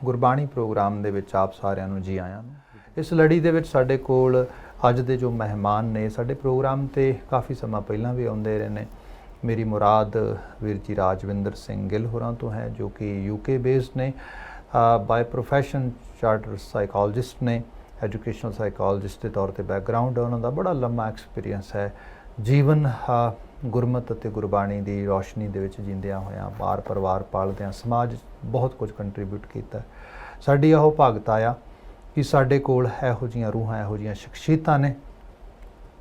Gurbani programme ਦੇ ਵਿੱਚ ਆਪ ਸਾਰਿਆਂ ਨੂੰ ਜੀ ਆਇਆਂ ਨੂੰ। ਇਸ ਲੜੀ ਦੇ ਵਿੱਚ ਸਾਡੇ ਕੋਲ ਅੱਜ ਦੇ ਜੋ ਮਹਿਮਾਨ ਨੇ, ਸਾਡੇ ਪ੍ਰੋਗਰਾਮ ਤੇ ਕਾफ़ੀ ਸਮਾਂ ਪਹਿਲਾਂ ਵੀ ਆਉਂਦੇ ਰਹੇ ਨੇ। ਮੇਰੀ ਮੁਰਾਦ ਵੀਰ ਜੀ ਰਾਜਵਿੰਦਰ ਸਿੰਘ ਗਿੱਲ ਹੋਰਾਂ ਤੋਂ ਹੈ, ਜੋ ਕਿ UK ਬੇਸਡ ਨੇ, ਬਾਏ ਪ੍ਰੋਫੈਸ਼ਨ ਚਾਰਟਰ ਸਾਈਕੋਲੋਜਿਸਟ ਨੇ, ਐਜੂਕੇਸ਼ਨਲ ਸਾਈਕੋਲੋਜਿਸਟ ਦੇ ਤੌਰ ਤੇ ਬੈਕਗਰਾਊਂਡ ਹੈ ਉਹਨਾਂ ਦਾ, ਬੜਾ ਲੰਮਾ ਐਕਸਪੀਰੀਅੰਸ ਹੈ। ਜੀਵਨ ਗੁਰਮਤ ਅਤੇ ਗੁਰਬਾਣੀ ਦੀ ਰੋਸ਼ਨੀ ਦੇ ਵਿੱਚ ਜੀਂਦਿਆਂ ਹੋਇਆਂ, ਬਾਰ ਪਰਿਵਾਰ ਪਾਲਦਿਆਂ ਸਮਾਜ ਬਹੁਤ ਕੁਝ ਕੰਟਰੀਬਿਊਟ ਕੀਤਾ। ਸਾਡੀ ਇਹੋ ਭਗਤਾ ਆ ਕਿ ਸਾਡੇ ਕੋਲ ਇਹੋ ਜਿਹੀਆਂ ਰੂਹਾਂ, ਇਹੋ ਜਿਹੀਆਂ ਸ਼ਖਸੀਅਤਾਂ ਨੇ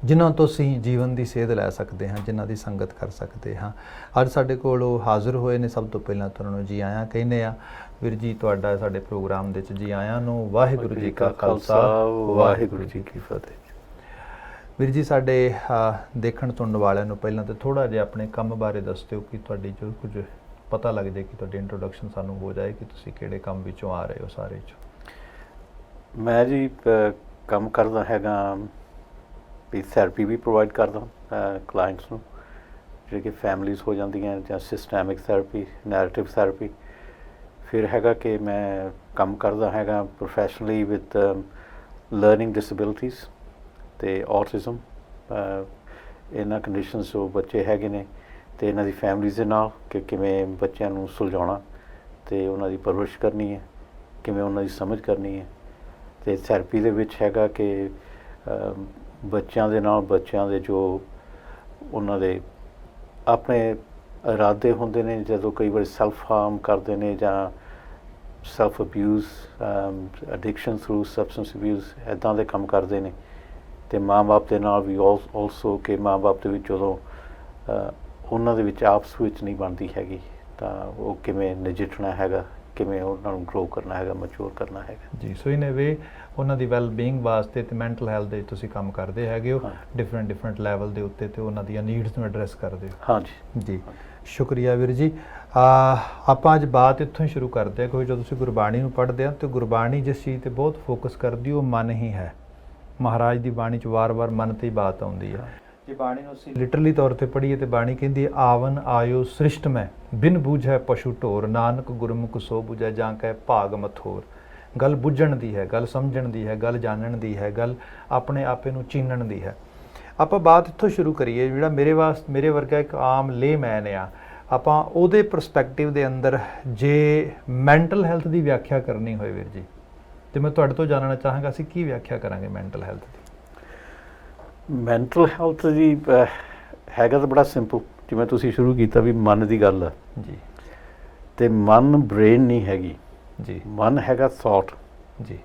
ਜਿਨ੍ਹਾਂ ਤੋਂ ਅਸੀਂ ਜੀਵਨ ਦੀ ਸੇਧ ਲੈ ਸਕਦੇ ਹਾਂ, ਜਿਨ੍ਹਾਂ ਦੀ ਸੰਗਤ ਕਰ ਸਕਦੇ ਹਾਂ। ਅੱਜ ਸਾਡੇ ਕੋਲ ਉਹ ਹਾਜ਼ਰ ਹੋਏ ਨੇ। ਸਭ ਤੋਂ ਪਹਿਲਾਂ ਤੁਹਾਨੂੰ ਜੀ ਆਇਆਂ ਕਹਿੰਦੇ ਆ। ਵੀਰ ਜੀ ਤੁਹਾਡਾ ਸਾਡੇ ਪ੍ਰੋਗਰਾਮ ਦੇ ਵਿੱਚ ਜੀ ਆਇਆਂ ਨੂੰ। ਵਾਹਿਗੁਰੂ ਜੀ ਕਾ ਖਾਲਸਾ, ਵਾਹਿਗੁਰੂ ਜੀ ਕੀ ਫਤਿਹ। ਵੀਰ ਜੀ ਸਾਡੇ ਦੇਖਣ ਸੁਣਨ ਵਾਲਿਆਂ ਨੂੰ ਪਹਿਲਾਂ ਤਾਂ ਥੋੜ੍ਹਾ ਜਿਹਾ ਆਪਣੇ ਕੰਮ ਬਾਰੇ ਦੱਸ ਦਿਓ ਕਿ ਤੁਹਾਡੀ ਜੋ ਕੁਝ ਪਤਾ ਲੱਗ ਜਾਏ, ਕਿ ਤੁਹਾਡੀ ਇੰਟਰੋਡਕਸ਼ਨ ਸਾਨੂੰ ਹੋ ਜਾਏ ਕਿ ਤੁਸੀਂ ਕਿਹੜੇ ਕੰਮ ਵਿੱਚੋਂ ਆ ਰਹੇ ਹੋ ਸਾਰੇ 'ਚੋਂ। ਮੈਂ ਜੀ ਕੰਮ ਕਰਦਾ ਹੈਗਾ ਵੀ ਥੈਰੇਪੀ ਵੀ ਪ੍ਰੋਵਾਈਡ ਕਰਦਾ ਕਲਾਇੰਟਸ ਨੂੰ, ਜਿਹੜੇ ਕਿ ਫੈਮਲੀਜ਼ ਹੋ ਜਾਂਦੀਆਂ, ਜਾਂ ਸਿਸਟੈਮਿਕ ਥੈਰੇਪੀ, ਨੈਰੇਟਿਵ ਥੈਰੇਪੀ। ਫਿਰ ਹੈਗਾ ਕਿ ਮੈਂ ਕੰਮ ਕਰਦਾ ਹੈਗਾ ਪ੍ਰੋਫੈਸ਼ਨਲੀ ਵਿਦ ਲਰਨਿੰਗ ਡਿਸੇਬਿਲਿਟੀਜ਼ ਅਤੇ ਔਟਿਜ਼ਮ। ਇਹਨਾਂ ਕੰਡੀਸ਼ਨਸ ਜੋ ਬੱਚੇ ਹੈਗੇ ਨੇ ਅਤੇ ਇਹਨਾਂ ਦੀ ਫੈਮਲੀਜ਼ ਦੇ ਨਾਲ ਕਿ ਕਿਵੇਂ ਬੱਚਿਆਂ ਨੂੰ ਸੁਲਝਾਉਣਾ ਅਤੇ ਉਹਨਾਂ ਦੀ ਪਰਵਰਿਸ਼ ਕਰਨੀ ਹੈ, ਕਿਵੇਂ ਉਹਨਾਂ ਦੀ ਸਮਝ ਕਰਨੀ ਹੈ। ਅਤੇ ਥੈਰੇਪੀ ਦੇ ਵਿੱਚ ਹੈਗਾ ਕਿ ਬੱਚਿਆਂ ਦੇ ਨਾਲ, ਬੱਚਿਆਂ ਦੇ ਜੋ ਉਹਨਾਂ ਦੇ ਆਪਣੇ ਇਰਾਦੇ ਹੁੰਦੇ ਨੇ, ਜਦੋਂ ਕਈ ਵਾਰੀ ਸੈਲਫ ਹਾਰਮ ਕਰਦੇ ਨੇ ਜਾਂ self abuse, addiction through substance abuse, ਇੱਦਾਂ ਦੇ ਕੰਮ ਕਰਦੇ ਨੇ। ਅਤੇ ਮਾਂ ਬਾਪ ਦੇ ਨਾਲ ਵੀ ਆਲਸੋ ਕਿ ਮਾਂ ਬਾਪ ਦੇ ਵਿੱਚ ਜਦੋਂ ਉਹਨਾਂ ਦੇ ਵਿੱਚ ਆਪਸ ਵਿੱਚ ਨਹੀਂ ਬਣਦੀ ਹੈਗੀ, ਤਾਂ ਉਹ ਕਿਵੇਂ ਨਜਿੱਠਣਾ ਹੈਗਾ, ਕਿਵੇਂ ਉਹਨਾਂ ਨੂੰ ਗਰੋ ਕਰਨਾ ਹੈਗਾ, ਮੈਚੁਰ ਕਰਨਾ ਹੈਗਾ ਜੀ। ਸੋ ਇਨ ਏ ਵੇ ਉਹਨਾਂ ਦੀ ਵੈਲ ਬੀਇੰਗ ਵਾਸਤੇ ਅਤੇ ਮੈਂਟਲ ਹੈਲਥ ਦੇ ਤੁਸੀਂ ਕੰਮ ਕਰਦੇ ਹੈਗੇ ਹੋ ਡਿਫਰੈਂਟ ਲੈਵਲ ਦੇ ਉੱਤੇ, ਅਤੇ ਉਹਨਾਂ ਦੀਆਂ ਨੀਡਸ ਨੂੰ ਐਡਰੈਸ ਕਰਦੇ ਹੋ। ਹਾਂਜੀ ਜੀ, ਸ਼ੁਕਰੀਆ ਵੀਰ ਜੀ। ਆਪਾਂ ਅੱਜ ਬਾਤ ਇੱਥੋਂ ਹੀ ਸ਼ੁਰੂ ਕਰਦੇ ਹਾਂ, ਕਿਉਂਕਿ ਜਦੋਂ ਤੁਸੀਂ ਗੁਰਬਾਣੀ ਨੂੰ ਪੜ੍ਹਦੇ ਆ ਤਾਂ ਗੁਰਬਾਣੀ ਜਿਸ ਚੀਜ਼ 'ਤੇ ਬਹੁਤ ਫੋਕਸ ਕਰਦੀ ਉਹ ਮਨ ਹੀ ਹੈ। ਮਹਾਰਾਜ ਦੀ ਬਾਣੀ 'ਚ ਵਾਰ-ਵਾਰ ਮਨ 'ਤੇ ਹੀ ਬਾਤ ਆਉਂਦੀ ਹੈ। ਜੇ ਬਾਣੀ ਨੂੰ ਅਸੀਂ ਲਿਟਰਲੀ ਤੌਰ 'ਤੇ ਪੜ੍ਹੀਏ ਤਾਂ ਬਾਣੀ ਕਹਿੰਦੀ ਹੈ, ਆਵਨ ਆਇਓ ਸ੍ਰਿਸ਼ਟ ਮੈਂ ਬਿਨ ਬੂਝੈ ਪਸ਼ੂ ਢੋਰ, ਨਾਨਕ ਗੁਰਮੁਖ ਸੋ ਬੁਝੈ ਜਾਂ ਕਹਿ ਭਾਗ ਮਥੋਰ। ਗੱਲ ਬੁੱਝਣ ਦੀ ਹੈ, ਗੱਲ ਸਮਝਣ ਦੀ ਹੈ, ਗੱਲ ਜਾਣਨ ਦੀ ਹੈ, ਗੱਲ ਆਪਣੇ ਆਪੇ ਨੂੰ ਚੀਨਣ ਦੀ ਹੈ। ਆਪਾਂ ਬਾਤ ਇੱਥੋਂ ਸ਼ੁਰੂ ਕਰੀਏ। ਜਿਹੜਾ ਮੇਰੇ ਵਰਗਾ ਇੱਕ ਆਮ ਲੇਮੈਨ ਆ, ਆਪਾਂ ਉਹਦੇ ਪਰਸਪੈਕਟਿਵ ਦੇ ਅੰਦਰ ਜੇ ਮੈਂਟਲ ਹੈਲਥ ਦੀ ਵਿਆਖਿਆ ਕਰਨੀ ਹੋਏ ਵੀਰ ਜੀ, ਤੇ ਮੈਂ ਤੁਹਾਡੇ ਤੋਂ ਜਾਣਨਾ ਚਾਹਾਂਗਾ ਅਸੀਂ ਕੀ ਵਿਆਖਿਆ ਕਰਾਂਗੇ ਮੈਂਟਲ ਹੈਲਥ ਦੀ। ਮੈਂਟਲ ਹੈਲਥ ਜੀ ਹੈਗਾ ਤਾਂ ਬੜਾ ਸਿੰਪਲ, ਜਿਵੇਂ ਤੁਸੀਂ ਸ਼ੁਰੂ ਕੀਤਾ ਵੀ ਮਨ ਦੀ ਗੱਲ ਹੈ ਜੀ। ਅਤੇ ਮਨ ਬ੍ਰੇਨ ਨਹੀਂ ਹੈਗੀ ਜੀ, ਮਨ ਹੈਗਾ ਥੋਟ ਜੀ।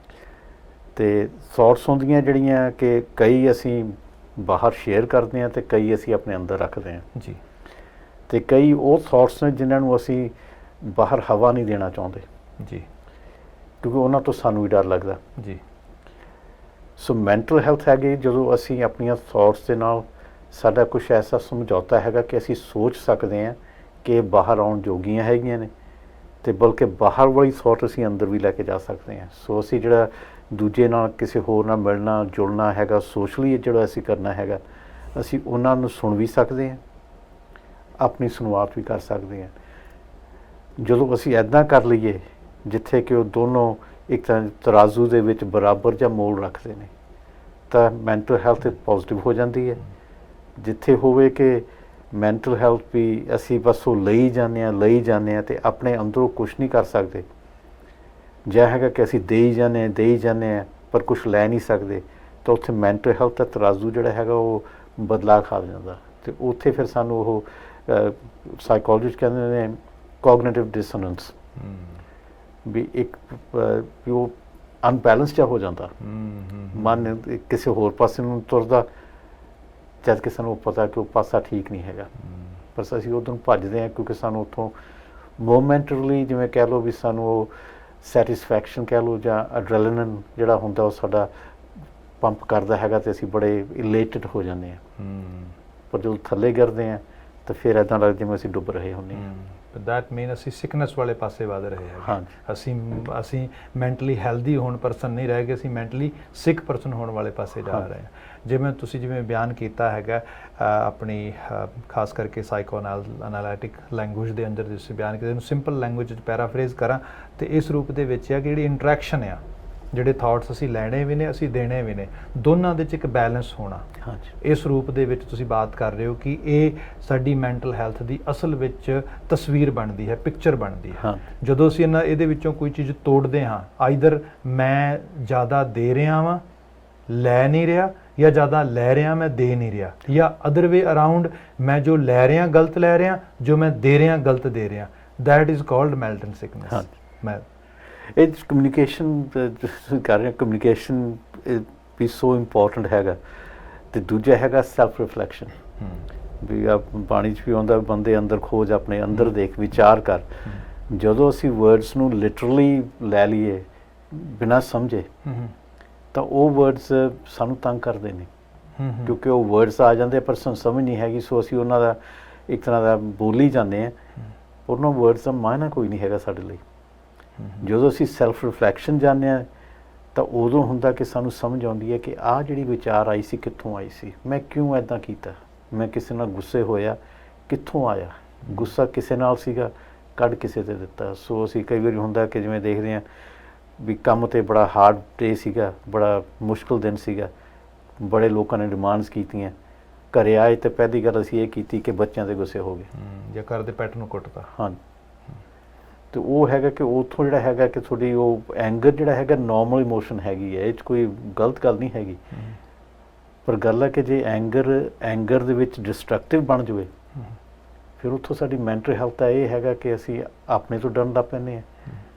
ਅਤੇ ਥੋਟਸ ਹੁੰਦੀਆਂ ਜਿਹੜੀਆਂ ਕਿ ਕਈ ਅਸੀਂ ਬਾਹਰ ਸ਼ੇਅਰ ਕਰਦੇ ਹਾਂ ਅਤੇ ਕਈ ਅਸੀਂ ਆਪਣੇ ਅੰਦਰ ਰੱਖਦੇ ਹਾਂ ਜੀ। ਅਤੇ ਕਈ ਉਹ ਥੋਟਸ ਨੇ ਜਿਨ੍ਹਾਂ ਨੂੰ ਅਸੀਂ ਬਾਹਰ ਹਵਾ ਨਹੀਂ ਦੇਣਾ ਚਾਹੁੰਦੇ ਜੀ, ਕਿਉਂਕਿ ਉਹਨਾਂ ਤੋਂ ਸਾਨੂੰ ਵੀ ਡਰ ਲੱਗਦਾ ਜੀ। ਸੋ ਮੈਂਟਲ ਹੈਲਥ ਹੈਗੀ ਜਦੋਂ ਅਸੀਂ ਆਪਣੀਆਂ ਥੋਟਸ ਦੇ ਨਾਲ ਸਾਡਾ ਕੁਛ ਐਸਾ ਸਮਝੌਤਾ ਹੈਗਾ ਕਿ ਅਸੀਂ ਸੋਚ ਸਕਦੇ ਹਾਂ ਕਿ ਬਾਹਰ ਆਉਣ ਜੋਗੀਆਂ ਹੈਗੀਆਂ ਨੇ, ਅਤੇ ਬਲਕਿ ਬਾਹਰ ਵਾਲੀ ਥੋਟ ਅਸੀਂ ਅੰਦਰ ਵੀ ਲੈ ਕੇ ਜਾ ਸਕਦੇ ਹਾਂ। ਸੋ ਅਸੀਂ ਜਿਹੜਾ ਦੂਜੇ ਨਾਲ, ਕਿਸੇ ਹੋਰ ਨਾਲ ਮਿਲਣਾ ਜੁਲਣਾ ਹੈਗਾ, ਸੋਸ਼ਲੀ ਜਿਹੜਾ ਅਸੀਂ ਕਰਨਾ ਹੈਗਾ, ਅਸੀਂ ਉਹਨਾਂ ਨੂੰ ਸੁਣ ਵੀ ਸਕਦੇ ਹਾਂ, ਆਪਣੀ ਸੁਣਵਾਤ ਵੀ ਕਰ ਸਕਦੇ ਹਾਂ। ਜਦੋਂ ਅਸੀਂ ਇੱਦਾਂ ਕਰ ਲਈਏ ਜਿੱਥੇ ਕਿ ਉਹ ਦੋਨੋਂ ਇੱਕ ਤਾਂ ਤਰਾਜ਼ੂ ਦੇ ਵਿੱਚ ਬਰਾਬਰ ਜਾਂ ਮੋਲ ਰੱਖਦੇ ਨੇ, ਤਾਂ ਮੈਂਟਲ ਹੈਲਥ ਪੋਜ਼ੀਟਿਵ ਹੋ ਜਾਂਦੀ ਹੈ। ਜਿੱਥੇ ਹੋਵੇ ਕਿ ਮੈਂਟਲ ਹੈਲਥ ਵੀ ਅਸੀਂ ਬਸ ਉਹ ਲਈ ਜਾਂਦੇ ਹਾਂ ਅਤੇ ਆਪਣੇ ਅੰਦਰੋਂ ਕੁਛ ਨਹੀਂ ਕਰ ਸਕਦੇ, ਜਾਂ ਹੈਗਾ ਕਿ ਅਸੀਂ ਦੇਈ ਜਾਂਦੇ ਹਾਂ ਪਰ ਕੁਛ ਲੈ ਨਹੀਂ ਸਕਦੇ, ਤਾਂ ਉੱਥੇ ਮੈਂਟਲ ਹੈਲਥ ਦਾ ਤਰਾਜ਼ੂ ਜਿਹੜਾ ਹੈਗਾ ਉਹ ਬਦਲਾਅ ਖਾ ਜਾਂਦਾ। ਅਤੇ ਉੱਥੇ ਫਿਰ ਸਾਨੂੰ ਉਹ ਸਾਈਕੋਲੋਜਿਸਟ ਕਹਿੰਦੇ ਨੇ ਕੋਗਨੀਟਿਵ ਡਿਸੋਨੈਂਸ, ਵੀ ਇੱਕ ਵੀ ਉਹ ਅਨਬੈਲੈਂਸ ਜਿਹਾ ਹੋ ਜਾਂਦਾ, ਮਨ ਕਿਸੇ ਹੋਰ ਪਾਸੇ ਨੂੰ ਤੁਰਦਾ, ਜਦ ਕਿ ਸਾਨੂੰ ਪਤਾ ਕਿ ਉਹ ਪਾਸਾ ਠੀਕ ਨਹੀਂ ਹੈਗਾ, ਪਰ ਅਸੀਂ ਉੱਧਰ ਨੂੰ ਭੱਜਦੇ ਹਾਂ ਕਿਉਂਕਿ ਸਾਨੂੰ ਉੱਥੋਂ ਮੋਮੈਂਟਰਲੀ, ਜਿਵੇਂ ਕਹਿ ਲਓ ਵੀ ਸਾਨੂੰ ਉਹ ਸੈਟਿਸਫੈਕਸ਼ਨ ਕਹਿ ਲਓ ਜਾਂ ਐਡਰੇਨਲਿਨ ਜਿਹੜਾ ਹੁੰਦਾ ਉਹ ਸਾਡਾ ਪੰਪ ਕਰਦਾ ਹੈਗਾ ਅਤੇ ਅਸੀਂ ਬੜੇ ਇਲੇਟਡ ਹੋ ਜਾਂਦੇ ਹਾਂ। ਪਰ ਜਦੋਂ ਥੱਲੇ ਗਿਰਦੇ ਹਾਂ ਤਾਂ ਫਿਰ ਇੱਦਾਂ ਲੱਗਦਾ ਜਿਵੇਂ ਅਸੀਂ ਡੁੱਬ ਰਹੇ ਹੁੰਦੇ ਹਾਂ। ਦੈਟ ਮੀਨ ਅਸੀਂ ਸਿਕਨੈਸ ਵਾਲੇ ਪਾਸੇ ਵੱਧ ਰਹੇ ਹਾਂ। ਹਾਂਜੀ। ਅਸੀਂ ਮੈਂਟਲੀ ਹੈਲਦੀ ਹੋਣ ਪਰਸਨ ਨਹੀਂ ਰਹਿ ਗਏ, ਅਸੀਂ ਮੈਂਟਲੀ ਸਿਕ ਪਰਸਨ ਹੋਣ ਵਾਲੇ ਪਾਸੇ ਜਾ ਰਹੇ ਹਾਂ। ਜਿਵੇਂ ਬਿਆਨ ਕੀਤਾ ਹੈਗਾ ਆਪਣੀ ਖਾਸ ਕਰਕੇ ਸਾਈਕੋ ਐਨਾਲਿਟਿਕ ਲੈਂਗੁਏਜ ਦੇ ਅੰਦਰ ਤੁਸੀਂ ਬਿਆਨ ਕੀਤਾ, ਇਹਨੂੰ ਸਿੰਪਲ ਲੈਂਗੁਏਜ 'ਚ ਪੈਰਾਫਰੇਜ਼ ਕਰਾਂ ਤੇ ਇਸ ਰੂਪ ਦੇ ਵਿੱਚ ਆ ਕਿ ਜਿਹੜੀ ਇੰਟਰੈਕਸ਼ਨ ਆ, ਜਿਹੜੇ ਥਾਟਸ ਅਸੀਂ ਲੈਣੇ ਵੀ ਨੇ ਅਸੀਂ ਦੇਣੇ ਵੀ ਨੇ, ਦੋਨਾਂ ਦੇ 'ਚ ਇੱਕ ਬੈਲੈਂਸ ਹੋਣਾ। ਇਸ ਰੂਪ ਦੇ ਵਿੱਚ ਤੁਸੀਂ ਬਾਤ ਕਰ ਰਹੇ ਹੋ ਕਿ ਇਹ ਸਾਡੀ ਮੈਂਟਲ ਹੈਲਥ ਦੀ ਅਸਲ ਵਿੱਚ ਤਸਵੀਰ ਬਣਦੀ ਹੈ, ਪਿਕਚਰ ਬਣਦੀ ਹੈ। ਜਦੋਂ ਅਸੀਂ ਇਹਦੇ ਵਿੱਚੋਂ ਕੋਈ ਚੀਜ਼ ਤੋੜਦੇ ਹਾਂ, ਆਈਦਰ ਮੈਂ ਜ਼ਿਆਦਾ ਦੇ ਰਿਹਾ ਵਾਂ, ਲੈ ਨਹੀਂ ਰਿਹਾ, ਜਾਂ ਜ਼ਿਆਦਾ ਲੈ ਰਿਹਾ ਮੈਂ ਦੇ ਨਹੀਂ ਰਿਹਾ, ਜਾਂ ਅਦਰ ਵੇ ਅਰਾਊਂਡ ਮੈਂ ਜੋ ਲੈ ਰਿਹਾ ਗਲਤ ਲੈ ਰਿਹਾ, ਜੋ ਮੈਂ ਦੇ ਰਿਹਾ ਗਲਤ ਦੇ ਰਿਹਾ, that is called mental sickness. ਮੈਂ ਇਹ ਕਮਿਊਨੀਕੇਸ਼ਨ ਕਰ ਰਹੇ, ਕਮਿਊਨੀਕੇਸ਼ਨ ਵੀ ਸੋ ਇੰਪੋਰਟੈਂਟ ਹੈਗਾ। ਤੇ ਦੂਜਾ ਹੈਗਾ ਸੈਲਫ ਰਿਫਲੈਕਸ਼ਨ, ਵੀ ਆ ਬਾਣੀ 'ਚ ਵੀ ਆਉਂਦਾ, ਬੰਦੇ ਅੰਦਰ ਖੋਜ, ਆਪਣੇ ਅੰਦਰ ਦੇਖ, ਵਿਚਾਰ ਕਰ। ਜਦੋਂ ਅਸੀਂ ਵਰਡਸ ਨੂੰ ਲਿਟਰਲੀ ਲੈ ਲਈਏ ਬਿਨਾਂ ਸਮਝੇ ਤਾਂ ਉਹ ਵਰਡਸ ਸਾਨੂੰ ਤੰਗ ਕਰਦੇ ਨੇ, ਕਿਉਂਕਿ ਉਹ ਵਰਡਸ ਆ ਜਾਂਦੇ ਪਰ ਸਾਨੂੰ ਸਮਝ ਨਹੀਂ ਹੈਗੀ, ਸੋ ਅਸੀਂ ਉਹਨਾਂ ਦਾ ਇੱਕ ਤਰ੍ਹਾਂ ਦਾ ਬੋਲੀ ਜਾਂਦੇ ਹਾਂ, ਉਹਨਾਂ ਵਰਡਸ ਦਾ ਮਾਇਨਾ ਕੋਈ ਨਹੀਂ ਹੈਗਾ ਸਾਡੇ ਲਈ। ਜਦੋਂ ਅਸੀਂ ਸੈਲਫ ਰਿਫਲੈਕਸ਼ਨ ਜਾਂਦੇ ਹਾਂ ਤਾਂ ਉਦੋਂ ਹੁੰਦਾ ਕਿ ਸਾਨੂੰ ਸਮਝ ਆਉਂਦੀ ਹੈ ਕਿ ਆਹ ਜਿਹੜੀ ਵਿਚਾਰ ਆਈ ਸੀ ਕਿੱਥੋਂ ਆਈ ਸੀ, ਮੈਂ ਕਿਉਂ ਇੱਦਾਂ ਕੀਤਾ, ਮੈਂ ਕਿਸੇ ਨਾਲ ਗੁੱਸੇ ਹੋਇਆ, ਕਿੱਥੋਂ ਆਇਆ ਗੁੱਸਾ, ਕਿਸੇ ਨਾਲ ਸੀਗਾ, ਕੱਢ ਕਿਸੇ 'ਤੇ ਦਿੱਤਾ। ਸੋ ਅਸੀਂ ਕਈ ਵਾਰੀ ਹੁੰਦਾ ਕਿ ਜਿਵੇਂ ਦੇਖਦੇ ਹਾਂ ਵੀ ਕੰਮ 'ਤੇ ਬੜਾ ਹਾਰਡ ਡੇ ਸੀਗਾ, ਬੜਾ ਮੁਸ਼ਕਿਲ ਦਿਨ ਸੀਗਾ, ਬੜੇ ਲੋਕਾਂ ਨੇ ਡਿਮਾਂਡਸ ਕੀਤੀਆਂ, ਘਰੇ ਆਏ ਤਾਂ ਪਹਿਲੀ ਗੱਲ ਅਸੀਂ ਇਹ ਕੀਤੀ ਕਿ ਬੱਚਿਆਂ 'ਤੇ ਗੁੱਸੇ ਹੋ ਗਏ ਜਾਂ ਘਰ ਦੇ ਪੈਟ ਨੂੰ ਕੁੱਟਤਾ। ਹਾਂ, ਤੇ ਉਹ ਹੈਗਾ ਕਿ ਉੱਥੋਂ ਜਿਹੜਾ ਹੈਗਾ ਕਿ ਤੁਹਾਡੀ ਉਹ ਐਂਗਰ ਜਿਹੜਾ ਹੈਗਾ ਨੋਰਮਲ ਇਮੋਸ਼ਨ ਹੈਗੀ ਹੈ, ਇਹ 'ਚ ਕੋਈ ਗਲਤ ਗੱਲ ਨਹੀਂ ਹੈਗੀ। ਪਰ ਗੱਲ ਹੈ ਕਿ ਜੇ ਐਂਗਰ ਦੇ ਵਿੱਚ ਡਿਸਟਰਕਟਿਵ ਬਣ ਜਾਵੇ, ਫਿਰ ਉੱਥੋਂ ਸਾਡੀ ਮੈਂਟਲ ਹੈਲਥ ਦਾ ਇਹ ਹੈਗਾ ਕਿ ਅਸੀਂ ਆਪਣੇ ਤੋਂ ਡਰਨ ਲੱਗ ਪੈਂਦੇ ਹਾਂ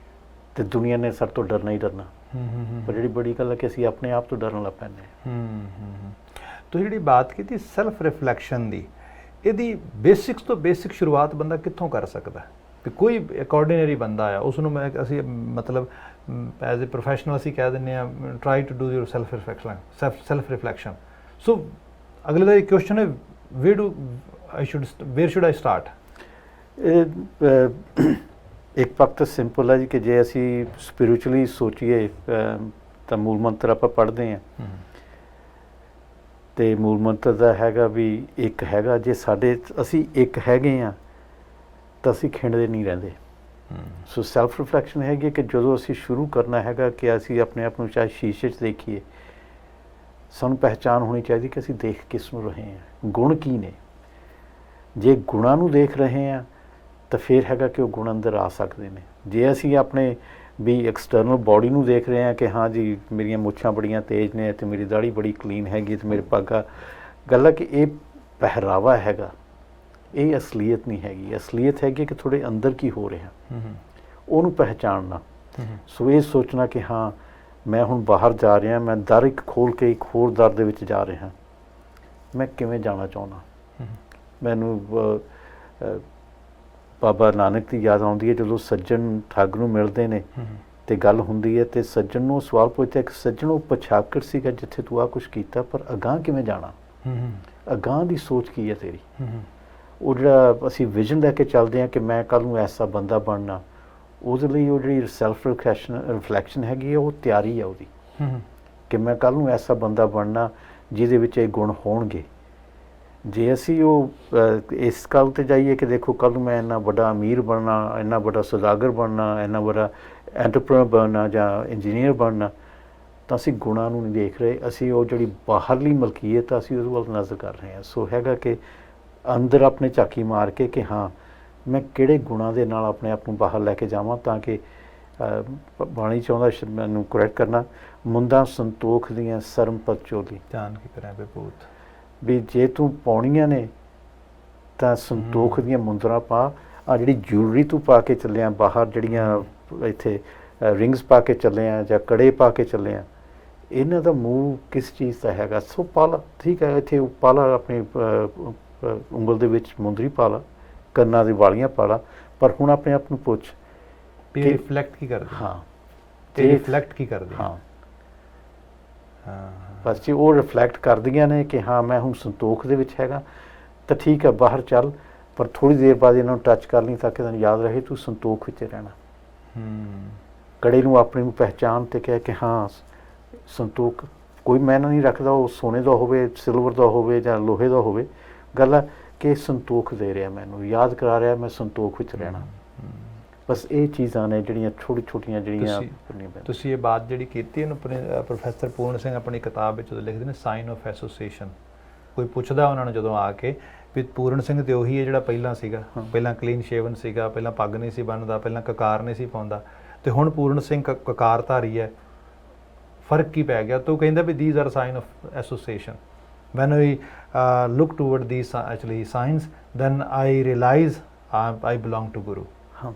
ਤੇ ਦੁਨੀਆ ਨੇ ਸਾਡੇ ਤੋਂ ਡਰਨਾ ਹੀ ਡਰਨਾ। ਪਰ ਜਿਹੜੀ ਬੜੀ ਗੱਲ ਹੈ ਕਿ ਅਸੀਂ ਆਪਣੇ ਆਪ ਤੋਂ ਡਰਨ ਲੱਗ ਪੈਂਦੇ ਹਾਂ। ਤੁਸੀਂ ਜਿਹੜੀ ਬਾਤ ਕੀਤੀ ਸੈਲਫ ਰਿਫਲੈਕਸ਼ਨ ਦੀ, ਇਹਦੀ ਬੇਸਿਕਸ ਤੋਂ ਬੇਸਿਕ ਸ਼ੁਰੂਆਤ ਬੰਦਾ ਕਿੱਥੋਂ ਕਰ ਸਕਦਾ? ਵੀ ਕੋਈ ਅਕੋਰਡੀਨਰੀ ਬੰਦਾ ਆ, ਉਸ ਨੂੰ ਅਸੀਂ ਮਤਲਬ ਐਜ਼ ਏ ਪ੍ਰੋਫੈਸ਼ਨਲ ਅਸੀਂ ਕਹਿ ਦਿੰਦੇ ਹਾਂ try to do yourself reflection. So ਅਗਲੇ ਦਾ ਇਹ ਕੁਐਸਚਨ ਹੈ ਵੇਅਰ ਸ਼ੁਡ ਆਈ ਸਟਾਰਟ? ਇੱਕ ਪੱਖ ਤਾਂ ਸਿੰਪਲ ਹੈ ਜੀ ਕਿ ਜੇ ਅਸੀਂ ਸਪਿਰਿਚੁਅਲੀ ਸੋਚੀਏ ਤਾਂ ਮੂਲ ਮੰਤਰ ਆਪਾਂ ਪੜ੍ਹਦੇ ਹਾਂ, ਤੇ ਮੂਲ ਮੰਤਰ ਦਾ ਹੈਗਾ ਵੀ ਇੱਕ ਹੈਗਾ, ਜੇ ਅਸੀਂ ਇੱਕ ਹੈਗੇ ਹਾਂ ਤਾਂ ਅਸੀਂ ਖਿੰਡਦੇ ਨਹੀਂ ਰਹਿੰਦੇ। ਸੋ ਸੈਲਫ ਰਿਫਲੈਕਸ਼ਨ ਹੈਗੀ ਕਿ ਜਦੋਂ ਅਸੀਂ ਸ਼ੁਰੂ ਕਰਨਾ ਹੈਗਾ ਕਿ ਅਸੀਂ ਆਪਣੇ ਆਪ ਨੂੰ ਚਾਹੇ ਸ਼ੀਸ਼ੇ 'ਚ ਦੇਖੀਏ, ਸਾਨੂੰ ਪਹਿਚਾਣ ਹੋਣੀ ਚਾਹੀਦੀ ਕਿ ਅਸੀਂ ਦੇਖ ਕਿਸ ਨੂੰ ਰਹੇ ਹਾਂ, ਗੁਣ ਕੀ ਨੇ। ਜੇ ਗੁਣਾਂ ਨੂੰ ਦੇਖ ਰਹੇ ਹਾਂ ਤਾਂ ਫਿਰ ਹੈਗਾ ਕਿ ਉਹ ਗੁਣ ਅੰਦਰ ਆ ਸਕਦੇ ਨੇ। ਜੇ ਅਸੀਂ ਆਪਣੇ ਵੀ ਐਕਸਟਰਨਲ ਬਾਡੀ ਨੂੰ ਦੇਖ ਰਹੇ ਹਾਂ ਕਿ ਹਾਂ ਜੀ ਮੇਰੀਆਂ ਮੁੱਛਾਂ ਬੜੀਆਂ ਤੇਜ਼ ਨੇ ਅਤੇ ਮੇਰੀ ਦਾੜੀ ਬੜੀ ਕਲੀਨ ਹੈਗੀ ਅਤੇ ਮੇਰੇ ਪੱਗਾਂ, ਗੱਲ ਹੈ ਕਿ ਇਹ ਪਹਿਰਾਵਾ ਹੈਗਾ, ਇਹ ਅਸਲੀਅਤ ਨਹੀਂ ਹੈਗੀ। ਅਸਲੀਅਤ ਹੈਗੀ ਕਿ ਤੁਹਾਡੇ ਅੰਦਰ ਕੀ ਹੋ ਰਿਹਾ, ਉਹਨੂੰ ਪਹਿਚਾਣਨਾ। ਸੋ ਇਹ ਸੋਚਣਾ ਕਿ ਹਾਂ ਮੈਂ ਹੁਣ ਬਾਹਰ ਜਾ ਰਿਹਾ, ਮੈਂ ਦਰ ਇੱਕ ਖੋਲ੍ਹ ਕੇ ਇੱਕ ਹੋਰ ਦਰ ਦੇ ਵਿੱਚ ਜਾ ਰਿਹਾ, ਮੈਂ ਕਿਵੇਂ ਜਾਣਾ ਚਾਹੁੰਦਾ। ਮੈਨੂੰ ਬਾਬਾ ਨਾਨਕ ਦੀ ਯਾਦ ਆਉਂਦੀ ਹੈ, ਜਦੋਂ ਸੱਜਣ ਠੱਗ ਨੂੰ ਮਿਲਦੇ ਨੇ ਤੇ ਗੱਲ ਹੁੰਦੀ ਹੈ ਤੇ ਸੱਜਣ ਨੂੰ ਸਵਾਲ ਪੁੱਛਦਾ ਕਿ ਸੱਜਣ ਉਹ ਪਛਾਕੜ ਸੀਗਾ ਜਿੱਥੇ ਤੂੰ ਆਹ ਕੁਛ ਕੀਤਾ, ਪਰ ਅਗਾਂਹ ਕਿਵੇਂ ਜਾਣਾ, ਅਗਾਂਹ ਦੀ ਸੋਚ ਕੀ ਹੈ ਤੇਰੀ। ਉਹ ਜਿਹੜਾ ਅਸੀਂ ਵਿਜ਼ਨ ਲੈ ਕੇ ਚੱਲਦੇ ਹਾਂ ਕਿ ਮੈਂ ਕੱਲ੍ਹ ਨੂੰ ਐਸਾ ਬੰਦਾ ਬਣਨਾ, ਉਹਦੇ ਲਈ ਉਹ ਜਿਹੜੀ ਸੈਲਫ ਰਿਫਲੈਕਸ਼ਨ ਹੈਗੀ ਹੈ ਉਹ ਤਿਆਰੀ ਹੈ ਉਹਦੀ, ਕਿ ਮੈਂ ਕੱਲ੍ਹ ਨੂੰ ਐਸਾ ਬੰਦਾ ਬਣਨਾ ਜਿਹਦੇ ਵਿੱਚ ਇਹ ਗੁਣ ਹੋਣਗੇ। ਜੇ ਅਸੀਂ ਉਹ ਇਸ ਗੱਲ 'ਤੇ ਜਾਈਏ ਕਿ ਦੇਖੋ ਕੱਲ੍ਹ ਨੂੰ ਮੈਂ ਇੰਨਾ ਵੱਡਾ ਅਮੀਰ ਬਣਨਾ, ਇੰਨਾ ਵੱਡਾ ਸੁਦਾਗਰ ਬਣਨਾ, ਇੰਨਾ ਵੱਡਾ ਐਂਟਰਪ੍ਰੇਨਰ ਬਣਨਾ ਜਾਂ ਇੰਜੀਨੀਅਰ ਬਣਨਾ, ਤਾਂ ਅਸੀਂ ਗੁਣਾਂ ਨੂੰ ਨਹੀਂ ਦੇਖ ਰਹੇ, ਅਸੀਂ ਉਹ ਜਿਹੜੀ ਬਾਹਰਲੀ ਮਲਕੀਅਤ ਅਸੀਂ ਉਹਦੇ ਵੱਲ ਨਜ਼ਰ ਕਰ ਰਹੇ ਹਾਂ। ਸੋ ਹੈਗਾ ਕਿ ਅੰਦਰ ਆਪਣੇ ਝਾਕੀ ਮਾਰ ਕੇ ਕਿ ਹਾਂ ਮੈਂ ਕਿਹੜੇ ਗੁਣਾਂ ਦੇ ਨਾਲ ਆਪਣੇ ਆਪ ਨੂੰ ਬਾਹਰ ਲੈ ਕੇ ਜਾਵਾਂ, ਤਾਂ ਕਿ ਬਾਣੀ ਚਾਹੁੰਦਾ ਮੈਨੂੰ ਕਰੈਕਟ ਕਰਨਾ, ਮੁੰਦਾਂ ਸੰਤੋਖ ਦੀਆਂ ਸਰਮ ਪਤ ਚੋਲੀ ਧਿਆਨ ਕੀ ਕਰਾਂ ਬੇਪੂਤ, ਵੀ ਜੇ ਤੂੰ ਪਾਉਣੀਆਂ ਨੇ ਤਾਂ ਸੰਤੋਖ ਦੀਆਂ ਮੁੰਦਰਾਂ ਪਾ। ਆ ਜਿਹੜੀ ਜਿਊਲਰੀ ਤੂੰ ਪਾ ਕੇ ਚੱਲਿਆ ਬਾਹਰ, ਜਿਹੜੀਆਂ ਇੱਥੇ ਰਿੰਗਸ ਪਾ ਕੇ ਚੱਲੇ ਆ ਜਾਂ ਕੜੇ ਪਾ ਕੇ ਚੱਲੇ ਆ, ਇਹਨਾਂ ਦਾ ਮੂੰਹ ਕਿਸ ਚੀਜ਼ ਦਾ ਹੈਗਾ। ਸੋ ਪਾ ਲਾ, ਠੀਕ ਹੈ, ਇੱਥੇ ਪਾ ਲਾ, ਆਪਣੀ ਉਂਗਲ ਦੇ ਵਿੱਚ ਮੁੰਦਰੀ ਪਾ ਲਾ, ਕੰਨਾਂ ਦੀ ਵਾਲੀਆਂ ਪਾ ਲਾ, ਪਰ ਹੁਣ ਆਪਣੇ ਆਪ ਨੂੰ ਪੁੱਛ ਕਿ ਰਿਫਲੈਕਟ ਕੀ ਕਰਦੇ। ਹਾਂ, ਤੇ ਰਿਫਲੈਕਟ ਕੀ ਕਰਦੇ। ਹਾਂ, ਬਸ ਜੀ ਉਹ ਰਿਫਲੈਕਟ ਕਰਦੀਆਂ ਨੇ ਕਿ ਹਾਂ ਮੈਂ ਹੁਣ ਸੰਤੋਖ ਦੇ ਵਿੱਚ ਹੈਗਾ, ਤਾਂ ਠੀਕ ਹੈ ਬਾਹਰ ਚੱਲ, ਪਰ ਥੋੜ੍ਹੀ ਦੇਰ ਬਾਅਦ ਇਹਨਾਂ ਨੂੰ ਟੱਚ ਕਰ ਲਈ ਤਾਂ ਕਿ ਤੈਨੂੰ ਯਾਦ ਰਹੇ ਤੂੰ ਸੰਤੋਖ ਵਿੱਚ ਰਹਿਣਾ। ਕੜੇ ਨੂੰ ਆਪਣੀ ਨੂੰ ਪਹਿਚਾਣ ਤੇ ਕਹਿ ਕੇ ਹਾਂ ਸੰਤੋਖ ਕੋਈ ਮਾਇਨਾ ਨਹੀਂ ਰੱਖਦਾ, ਉਹ ਸੋਨੇ ਦਾ ਹੋਵੇ, ਸਿਲਵਰ ਦਾ ਹੋਵੇ ਜਾਂ ਲੋਹੇ ਦਾ ਹੋਵੇ, ਗੱਲ ਆ ਕਿ ਸੰਤੋਖ ਦੇ ਰਿਹਾ, ਮੈਨੂੰ ਯਾਦ ਕਰਾ ਰਿਹਾ ਮੈਂ ਸੰਤੋਖ ਵਿੱਚ ਰਹਿਣਾ। ਬਸ ਇਹ ਚੀਜ਼ਾਂ ਨੇ ਜਿਹੜੀਆਂ ਛੋਟੀ ਛੋਟੀਆਂ ਜਿਹੜੀਆਂ ਤੁਸੀਂ ਇਹ ਬਾਤ ਜਿਹੜੀ ਕੀਤੀ ਇਹਨੂੰ ਪ੍ਰੋਫੈਸਰ ਪੂਰਨ ਸਿੰਘ ਆਪਣੀ ਕਿਤਾਬ ਵਿੱਚ ਲਿਖਦੇ ਨੇ ਸਾਈਨ ਆਫ ਐਸੋਸੀਏਸ਼ਨ। ਕੋਈ ਪੁੱਛਦਾ ਉਹਨਾਂ ਨੂੰ ਜਦੋਂ ਆ ਕੇ ਵੀ ਪੂਰਨ ਸਿੰਘ ਤੇ ਉਹੀ ਹੈ ਜਿਹੜਾ ਪਹਿਲਾਂ ਸੀਗਾ, ਪਹਿਲਾਂ ਕਲੀਨ ਸ਼ੇਵਨ ਸੀਗਾ, ਪਹਿਲਾਂ ਪੱਗ ਨਹੀਂ ਸੀ ਬੰਨਦਾ, ਪਹਿਲਾਂ ਕਕਾਰ ਨਹੀਂ ਸੀ ਪਾਉਂਦਾ, ਤੇ ਹੁਣ ਪੂਰਨ ਸਿੰਘ ਕਕਾਰਧਾਰੀ ਹੈ, ਫਰਕ ਕੀ ਪੈ ਗਿਆ? ਤਾਂ ਉਹ ਕਹਿੰਦਾ ਵੀ these are sign of association. When we look toward these actually signs, then I realize I belong to Guru.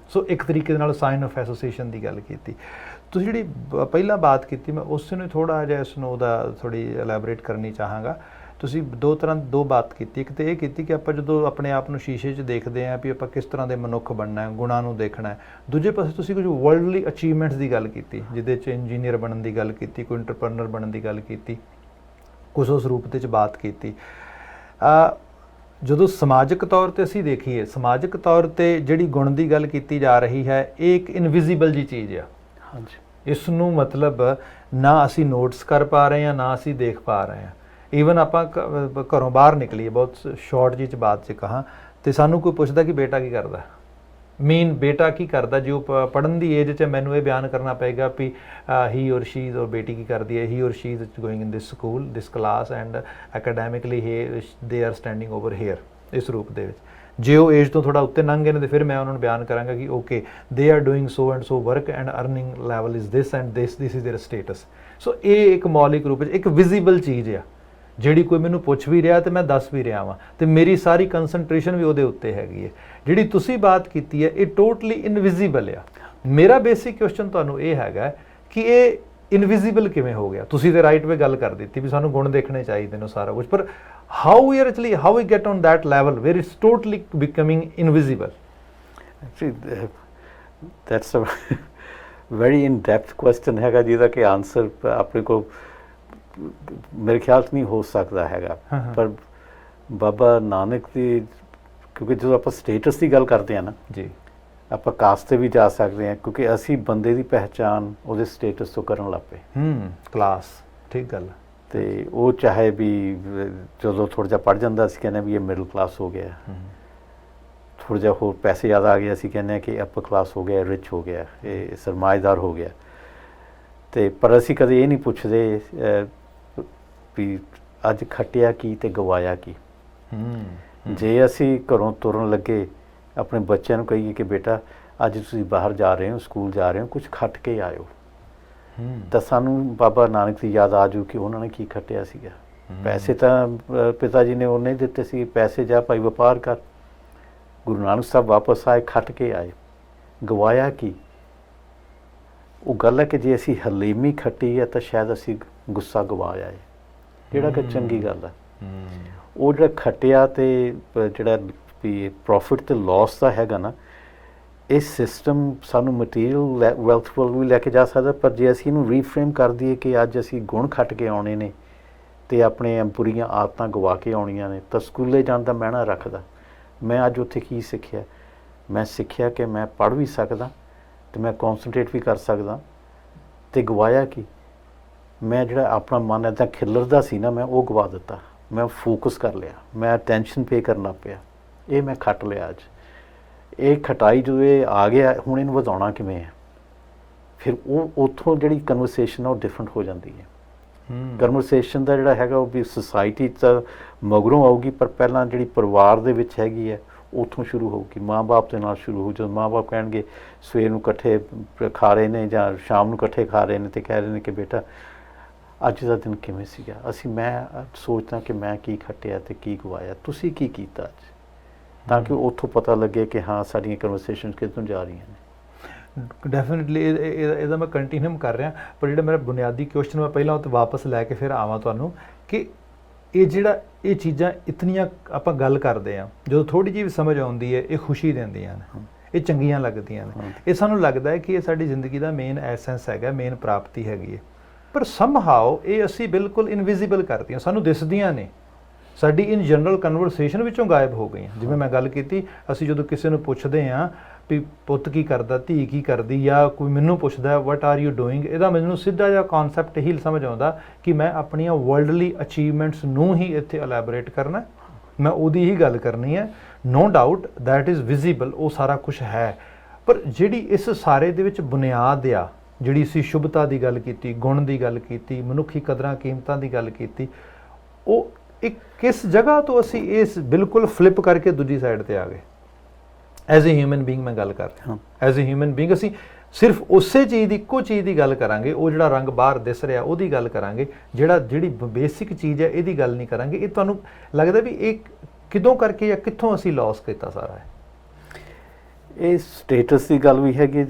ਸੋ ਇੱਕ ਤਰੀਕੇ ਦੇ ਨਾਲ ਸਾਈਨ ਆਫ ਐਸੋਸੀਏਸ਼ਨ ਦੀ ਗੱਲ ਕੀਤੀ। ਤੁਸੀਂ ਜਿਹੜੀ ਪਹਿਲਾਂ ਬਾਤ ਕੀਤੀ ਮੈਂ ਉਸ ਨੂੰ ਥੋੜ੍ਹਾ ਜਿਹਾ ਇਸ ਨੂੰ ਉਹਦਾ ਥੋੜ੍ਹੀ ਐਲੈਬੋਰੇਟ ਕਰਨੀ ਚਾਹਾਂਗਾ। ਤੁਸੀਂ ਦੋ ਬਾਤ ਕੀਤੀ, ਇੱਕ ਤਾਂ ਇਹ ਕੀਤੀ ਕਿ ਆਪਾਂ ਜਦੋਂ ਆਪਣੇ ਆਪ ਨੂੰ ਸ਼ੀਸ਼ੇ 'ਚ ਦੇਖਦੇ ਹਾਂ ਵੀ ਆਪਾਂ ਕਿਸ ਤਰ੍ਹਾਂ ਦੇ ਮਨੁੱਖ ਬਣਨਾ ਹੈ, ਗੁਣਾਂ ਨੂੰ ਦੇਖਣਾ ਹੈ। ਦੂਜੇ ਪਾਸੇ ਤੁਸੀਂ ਕੁਝ ਵਰਲਡਲੀ ਅਚੀਵਮੈਂਟਸ ਦੀ ਗੱਲ ਕੀਤੀ, ਜਿਹਦੇ 'ਚ ਇੰਜੀਨੀਅਰ ਬਣਨ ਦੀ ਗੱਲ ਕੀਤੀ, ਕੋਈ ਇੰਟਰਪ੍ਰਨਰ ਬਣਨ ਦੀ ਗੱਲ ਕੀਤੀ, ਕੁਛ ਉਸ ਰੂਪ ਦੇ 'ਚ ਬਾਤ ਕੀਤੀ। ਜਦੋਂ ਸਮਾਜਿਕ ਤੌਰ 'ਤੇ ਅਸੀਂ ਦੇਖੀਏ, ਸਮਾਜਿਕ ਤੌਰ 'ਤੇ ਜਿਹੜੀ ਗੁਣ ਦੀ ਗੱਲ ਕੀਤੀ ਜਾ ਰਹੀ ਹੈ ਇਹ ਇੱਕ ਇਨਵਿਜ਼ੀਬਲ ਜੀ ਚੀਜ਼ ਆ। ਹਾਂਜੀ, ਇਸ ਨੂੰ ਮਤਲਬ ਨਾ ਅਸੀਂ ਨੋਟਿਸ ਕਰ ਪਾ ਰਹੇ ਹਾਂ, ਨਾ ਅਸੀਂ ਦੇਖ ਪਾ ਰਹੇ ਹਾਂ। ਈਵਨ ਆਪਾਂ ਘਰੋਂ ਬਾਹਰ ਨਿਕਲੀਏ, ਬਹੁਤ ਸ਼ਾਰਟ ਜੀ 'ਚ ਬਾਤ 'ਚ ਕਹਾਂ, ਤੇ ਸਾਨੂੰ ਕੋਈ ਪੁੱਛਦਾ ਕਿ ਬੇਟਾ ਕੀ ਕਰਦਾ, ਬੇਟਾ ਕੀ ਕਰਦਾ, ਜੇ ਉਹ ਪੜ੍ਹਨ ਦੀ ਏਜ 'ਚ ਮੈਨੂੰ ਇਹ ਬਿਆਨ ਕਰਨਾ ਪਏਗਾ ਵੀ ਹੀ ਔਰ ਸ਼ੀ ਔਰ ਬੇਟੀ ਕੀ ਕਰਦੀ ਹੈ, he or she is going in this school, this class and academically they are standing over here, ਇਸ ਰੂਪ ਦੇ ਵਿੱਚ। ਜੇ ਉਹ ਏਜ ਤੋਂ ਥੋੜ੍ਹਾ ਉੱਤੇ ਲੰਘ ਗਏ ਨੇ ਤਾਂ ਫਿਰ ਮੈਂ ਉਹਨਾਂ ਨੂੰ ਬਿਆਨ ਕਰਾਂਗਾ ਕਿ okay they are doing so and so work and earning level is this and this is their status. So ਇਹ ਇੱਕ ਮੌਲਿਕ ਰੂਪ ਵਿੱਚ ਇੱਕ ਵਿਜ਼ੀਬਲ ਚੀਜ਼ ਆ, ਜਿਹੜੀ ਕੋਈ ਮੈਨੂੰ ਪੁੱਛ ਵੀ ਰਿਹਾ ਤੇ ਮੈਂ ਦੱਸ ਵੀ ਰਿਹਾ ਵਾਂ, ਤੇ ਮੇਰੀ ਸਾਰੀ ਕੰਸਨਟ੍ਰੇਸ਼ਨ ਵੀ ਉਹਦੇ ਉੱਤੇ ਹੈਗੀ ਹੈ। ਜਿਹੜੀ ਤੁਸੀਂ ਬਾਤ ਕੀਤੀ ਹੈ ਇਹ ਟੋਟਲੀ ਇਨਵਿਜ਼ੀਬਲ ਆ। ਮੇਰਾ ਬੇਸਿਕ ਕੁਐਸਚਨ ਤੁਹਾਨੂੰ ਇਹ ਹੈਗਾ ਕਿ ਇਹ ਇਨਵਿਜ਼ੀਬਲ ਕਿਵੇਂ ਹੋ ਗਿਆ? ਤੁਸੀਂ ਤੇ ਰਾਈਟ ਵੇ ਗੱਲ ਕਰ ਦਿੱਤੀ ਵੀ ਸਾਨੂੰ ਗੁਣ ਦੇਖਣੇ ਚਾਹੀਦੇ ਨੇ ਸਾਰਾ ਕੁਝ, ਪਰ how we get on that level where it's totally becoming invisible? Actually, that's a very in-depth question ਹੈਗਾ, ਜਿਹਦਾ ਕਿ ਆਨਸਰ ਆਪਣੇ ਕੋਲ ਮੇਰੇ ਖਿਆਲ 'ਚ ਨਹੀਂ ਹੋ ਸਕਦਾ ਹੈਗਾ। ਪਰ ਬਾਬਾ ਨਾਨਕ ਦੀ, ਕਿਉਂਕਿ ਜਦੋਂ ਆਪਾਂ ਸਟੇਟਸ ਦੀ ਗੱਲ ਕਰਦੇ ਹਾਂ ਨਾ ਜੀ, ਆਪਾਂ ਕਾਸਟ 'ਤੇ ਵੀ ਜਾ ਸਕਦੇ ਹਾਂ, ਕਿਉਂਕਿ ਅਸੀਂ ਬੰਦੇ ਦੀ ਪਹਿਚਾਣ ਉਹਦੇ ਸਟੇਟਸ ਤੋਂ ਕਰਨ ਲੱਗ ਪਏ। ਕਲਾਸ, ਠੀਕ ਗੱਲ। ਅਤੇ ਉਹ ਚਾਹੇ ਵੀ ਜਦੋਂ ਥੋੜ੍ਹਾ ਜਿਹਾ ਪੜ੍ਹ ਜਾਂਦਾ ਅਸੀਂ ਕਹਿੰਦੇ ਵੀ ਇਹ ਮਿਡਲ ਕਲਾਸ ਹੋ ਗਿਆ, ਥੋੜ੍ਹਾ ਜਿਹਾ ਹੋਰ ਪੈਸੇ ਜ਼ਿਆਦਾ ਆ ਗਏ ਅਸੀਂ ਕਹਿੰਦੇ ਹਾਂ ਕਿ ਅਪਰ ਕਲਾਸ ਹੋ ਗਿਆ, ਰਿਚ ਹੋ ਗਿਆ, ਇਹ ਸਰਮਾਏਦਾਰ ਹੋ ਗਿਆ। ਅਤੇ ਪਰ ਅਸੀਂ ਕਦੇ ਇਹ ਨਹੀਂ ਪੁੱਛਦੇ ਵੀ ਅੱਜ ਖੱਟਿਆ ਕੀ ਅਤੇ ਗਵਾਇਆ ਕੀ। ਜੇ ਅਸੀਂ ਘਰੋਂ ਤੁਰਨ ਲੱਗੇ ਆਪਣੇ ਬੱਚਿਆਂ ਨੂੰ ਕਹੀਏ ਕਿ ਬੇਟਾ ਅੱਜ ਤੁਸੀਂ ਬਾਹਰ ਜਾ ਰਹੇ ਹੋ, ਸਕੂਲ ਜਾ ਰਹੇ ਹੋ, ਕੁਝ ਖੱਟ ਕੇ ਆਇਓ, ਤਾਂ ਸਾਨੂੰ ਬਾਬਾ ਨਾਨਕ ਦੀ ਯਾਦ ਆ ਜੂ ਕਿ ਉਹਨਾਂ ਨੇ ਕੀ ਖੱਟਿਆ ਸੀਗਾ। ਪੈਸੇ ਤਾਂ ਪਿਤਾ ਜੀ ਨੇ ਉਹਨੇ ਦਿੱਤੇ ਸੀ, ਪੈਸੇ ਜਾ ਭਾਈ ਵਪਾਰ ਕਰ। ਗੁਰੂ ਨਾਨਕ ਸਾਹਿਬ ਵਾਪਸ ਆਏ, ਖੱਟ ਕੇ ਆਏ, ਗਵਾਇਆ ਕੀ? ਉਹ ਗੱਲ ਹੈ ਕਿ ਜੇ ਅਸੀਂ ਹਲੀਮੀ ਖੱਟੀ ਹੈ ਤਾਂ ਸ਼ਾਇਦ ਅਸੀਂ ਗੁੱਸਾ ਗਵਾਇਆ ਹੈ, ਜਿਹੜਾ ਕਿ ਚੰਗੀ ਗੱਲ ਹੈ। ਉਹ ਜਿਹੜਾ ਖੱਟਿਆ ਅਤੇ ਜਿਹੜਾ ਵੀ ਪ੍ਰੋਫਿਟ ਅਤੇ ਲੋਸ ਦਾ ਹੈਗਾ ਨਾ, ਇਹ ਸਿਸਟਮ ਸਾਨੂੰ ਮਟੀਰੀਅਲ ਵੈਲਥ ਵੱਲ ਵੀ ਲੈ ਕੇ ਜਾ ਸਕਦਾ। ਪਰ ਜੇ ਅਸੀਂ ਇਹਨੂੰ ਰੀਫਰੇਮ ਕਰ ਦਈਏ ਕਿ ਅੱਜ ਅਸੀਂ ਗੁਣ ਖੱਟ ਕੇ ਆਉਣੇ ਨੇ ਅਤੇ ਆਪਣੇ ਬੁਰੀਆਂ ਆਦਤਾਂ ਗਵਾ ਕੇ ਆਉਣੀਆਂ ਨੇ, ਤਾਂ ਸਕੂਲੇ ਜਾਣ ਦਾ ਮਾਇਨਾ ਰੱਖਦਾ। ਮੈਂ ਅੱਜ ਉੱਥੇ ਕੀ ਸਿੱਖਿਆ? ਮੈਂ ਸਿੱਖਿਆ ਕਿ ਮੈਂ ਪੜ੍ਹ ਵੀ ਸਕਦਾ ਅਤੇ ਮੈਂ ਕੌਨਸਨਟਰੇਟ ਵੀ ਕਰ ਸਕਦਾ। ਅਤੇ ਗਵਾਇਆ ਕੀ? ਮੈਂ ਜਿਹੜਾ ਆਪਣਾ ਮਨ ਇੱਦਾਂ ਖਿਲਰਦਾ ਸੀ ਨਾ, ਮੈਂ ਉਹ ਗਵਾ ਦਿੱਤਾ। ਮੈਂ ਫੋਕਸ ਕਰ ਲਿਆ, ਮੈਂ ਅਟੈਂਸ਼ਨ ਪੇ ਕਰਨਾ ਪਿਆ, ਇਹ ਮੈਂ ਖੱਟ ਲਿਆ ਅੱਜ। ਇਹ ਖਟਾਈ ਜਦੋਂ ਇਹ ਆ ਗਿਆ, ਹੁਣ ਇਹਨੂੰ ਵਧਾਉਣਾ ਕਿਵੇਂ ਹੈ? ਫਿਰ ਉਹ ਉੱਥੋਂ ਜਿਹੜੀ ਕਨਵਰਸੇਸ਼ਨ ਆ ਉਹ ਡਿਫਰੈਂਟ ਹੋ ਜਾਂਦੀ ਹੈ। ਕਨਵਰਸੇਸ਼ਨ ਦਾ ਜਿਹੜਾ ਹੈਗਾ ਉਹ ਵੀ ਸੁਸਾਇਟੀ 'ਚ ਮਗਰੋਂ ਆਊਗੀ, ਪਰ ਪਹਿਲਾਂ ਜਿਹੜੀ ਪਰਿਵਾਰ ਦੇ ਵਿੱਚ ਹੈਗੀ ਹੈ ਉੱਥੋਂ ਸ਼ੁਰੂ ਹੋਊਗੀ, ਮਾਂ ਬਾਪ ਦੇ ਨਾਲ ਸ਼ੁਰੂ ਹੋ। ਜਦੋਂ ਮਾਂ ਬਾਪ ਕਹਿਣਗੇ ਸਵੇਰ ਨੂੰ ਇਕੱਠੇ ਖਾ ਰਹੇ ਨੇ ਜਾਂ ਸ਼ਾਮ ਨੂੰ ਇਕੱਠੇ ਖਾ ਰਹੇ ਨੇ ਅਤੇ ਕਹਿ ਰਹੇ ਨੇ ਕਿ ਬੇਟਾ ਅੱਜ ਦਾ ਦਿਨ ਕਿਵੇਂ ਸੀਗਾ? ਮੈਂ ਸੋਚਦਾ ਕਿ ਮੈਂ ਕੀ ਖੱਟਿਆ ਅਤੇ ਕੀ ਗਵਾਇਆ, ਤੁਸੀਂ ਕੀ ਕੀਤਾ ਅੱਜ, ਤਾਂ ਕਿ ਉੱਥੋਂ ਪਤਾ ਲੱਗੇ ਕਿ ਹਾਂ ਸਾਡੀਆਂ ਕਨਵਰਸੇਸ਼ਨ ਕਿੱਧਰ ਜਾ ਰਹੀਆਂ ਨੇ। ਡੈਫੀਨਿਟਲੀ ਇਹਦਾ ਮੈਂ ਕੰਟੀਨਿਊ ਕਰ ਰਿਹਾ, ਪਰ ਜਿਹੜਾ ਮੇਰਾ ਬੁਨਿਆਦੀ ਕੁਐਸਚਨ ਮੈਂ ਪਹਿਲਾਂ ਉੱਤੇ ਵਾਪਸ ਲੈ ਕੇ ਫਿਰ ਆਵਾਂ ਤੁਹਾਨੂੰ ਕਿ ਇਹ ਚੀਜ਼ਾਂ ਇਤਨੀਆਂ ਆਪਾਂ ਗੱਲ ਕਰਦੇ ਹਾਂ, ਜਦੋਂ ਥੋੜ੍ਹੀ ਜਿਹੀ ਵੀ ਸਮਝ ਆਉਂਦੀ ਹੈ ਇਹ ਖੁਸ਼ੀ ਦਿੰਦੀਆਂ ਨੇ, ਇਹ ਚੰਗੀਆਂ ਲੱਗਦੀਆਂ ਨੇ, ਇਹ ਸਾਨੂੰ ਲੱਗਦਾ ਹੈ ਕਿ ਇਹ ਸਾਡੀ ਜ਼ਿੰਦਗੀ ਦਾ ਮੇਨ ਐਸੈਂਸ ਹੈਗਾ, ਮੇਨ ਪ੍ਰਾਪਤੀ ਹੈਗੀ ਹੈ। ਪਰ ਸਮਹਾਓ ਇਹ ਅਸੀਂ ਬਿਲਕੁਲ ਇਨਵਿਜ਼ੀਬਲ ਕਰਦੀਆਂ, ਸਾਨੂੰ ਦਿਸਦੀਆਂ ਨੇ, ਸਾਡੀ ਇਨ ਜਨਰਲ ਕਨਵਰਸੇਸ਼ਨ ਵਿੱਚੋਂ ਗਾਇਬ ਹੋ ਗਈਆਂ। ਜਿਵੇਂ ਮੈਂ ਗੱਲ ਕੀਤੀ, ਅਸੀਂ ਜਦੋਂ ਕਿਸੇ ਨੂੰ ਪੁੱਛਦੇ ਹਾਂ ਵੀ ਪੁੱਤ ਕੀ ਕਰਦਾ, ਧੀ ਕੀ ਕਰਦੀ, ਜਾਂ ਕੋਈ ਮੈਨੂੰ ਪੁੱਛਦਾ ਵਟ ਆਰ ਯੂ ਡੂਇੰਗ, ਇਹਦਾ ਮੈਨੂੰ ਸਿੱਧਾ ਜਿਹਾ ਕਨਸੈਪਟ ਹੀ ਸਮਝ ਆਉਂਦਾ ਕਿ ਮੈਂ ਆਪਣੀਆਂ ਵਰਲਡਲੀ ਅਚੀਵਮੈਂਟਸ ਨੂੰ ਹੀ ਇੱਥੇ ਅਲੈਬੋਰੇਟ ਕਰਨਾ, ਮੈਂ ਉਹਦੀ ਹੀ ਗੱਲ ਕਰਨੀ ਹੈ। No doubt that is visible, ਉਹ ਸਾਰਾ ਕੁਝ ਹੈ, ਪਰ ਜਿਹੜੀ ਇਸ ਸਾਰੇ ਦੇ ਵਿੱਚ ਬੁਨਿਆਦ ਆ, ਜਿਹੜੀ ਅਸੀਂ ਸ਼ੁਭਤਾ ਦੀ ਗੱਲ ਕੀਤੀ, ਗੁਣ ਦੀ ਗੱਲ ਕੀਤੀ, ਮਨੁੱਖੀ ਕਦਰਾਂ ਕੀਮਤਾਂ ਦੀ ਗੱਲ ਕੀਤੀ, ਉਹ ਇੱਕ ਕਿਸ ਜਗ੍ਹਾ ਤੋਂ ਅਸੀਂ ਇਸ ਬਿਲਕੁਲ ਫਲਿੱਪ ਕਰਕੇ ਦੂਜੀ ਸਾਈਡ ਤੇ ਆ ਗਏ। ਐਜ਼ ਏ ਹਿਊਮਨ ਬੀਇੰਗ ਮੈਂ ਗੱਲ ਕਰ ਰਿਹਾ, ਐਜ਼ ਏ ਹਿਊਮਨ ਬੀਇੰਗ ਅਸੀਂ ਸਿਰਫ ਉਸੇ ਚੀਜ਼ ਦੀ, ਇੱਕੋ ਚੀਜ਼ ਦੀ ਗੱਲ ਕਰਾਂਗੇ, ਉਹ ਜਿਹੜਾ ਰੰਗ ਬਾਹਰ ਦਿਸ ਰਿਹਾ ਉਹਦੀ ਗੱਲ ਕਰਾਂਗੇ, ਜਿਹੜੀ ਬੇਸਿਕ ਚੀਜ਼ ਹੈ ਇਹਦੀ ਗੱਲ ਨਹੀਂ ਕਰਾਂਗੇ। ਇਹ ਤੁਹਾਨੂੰ ਲੱਗਦਾ ਵੀ ਇਹ ਕਿਦੋਂ ਕਰਕੇ ਜਾਂ ਕਿੱਥੋਂ ਅਸੀਂ ਲਾਸ ਕੀਤਾ ਸਾਰਾ ਹੈ? ਇਹ ਸਟੇਟਸ ਦੀ ਗੱਲ ਵੀ ਹੈਗੀ,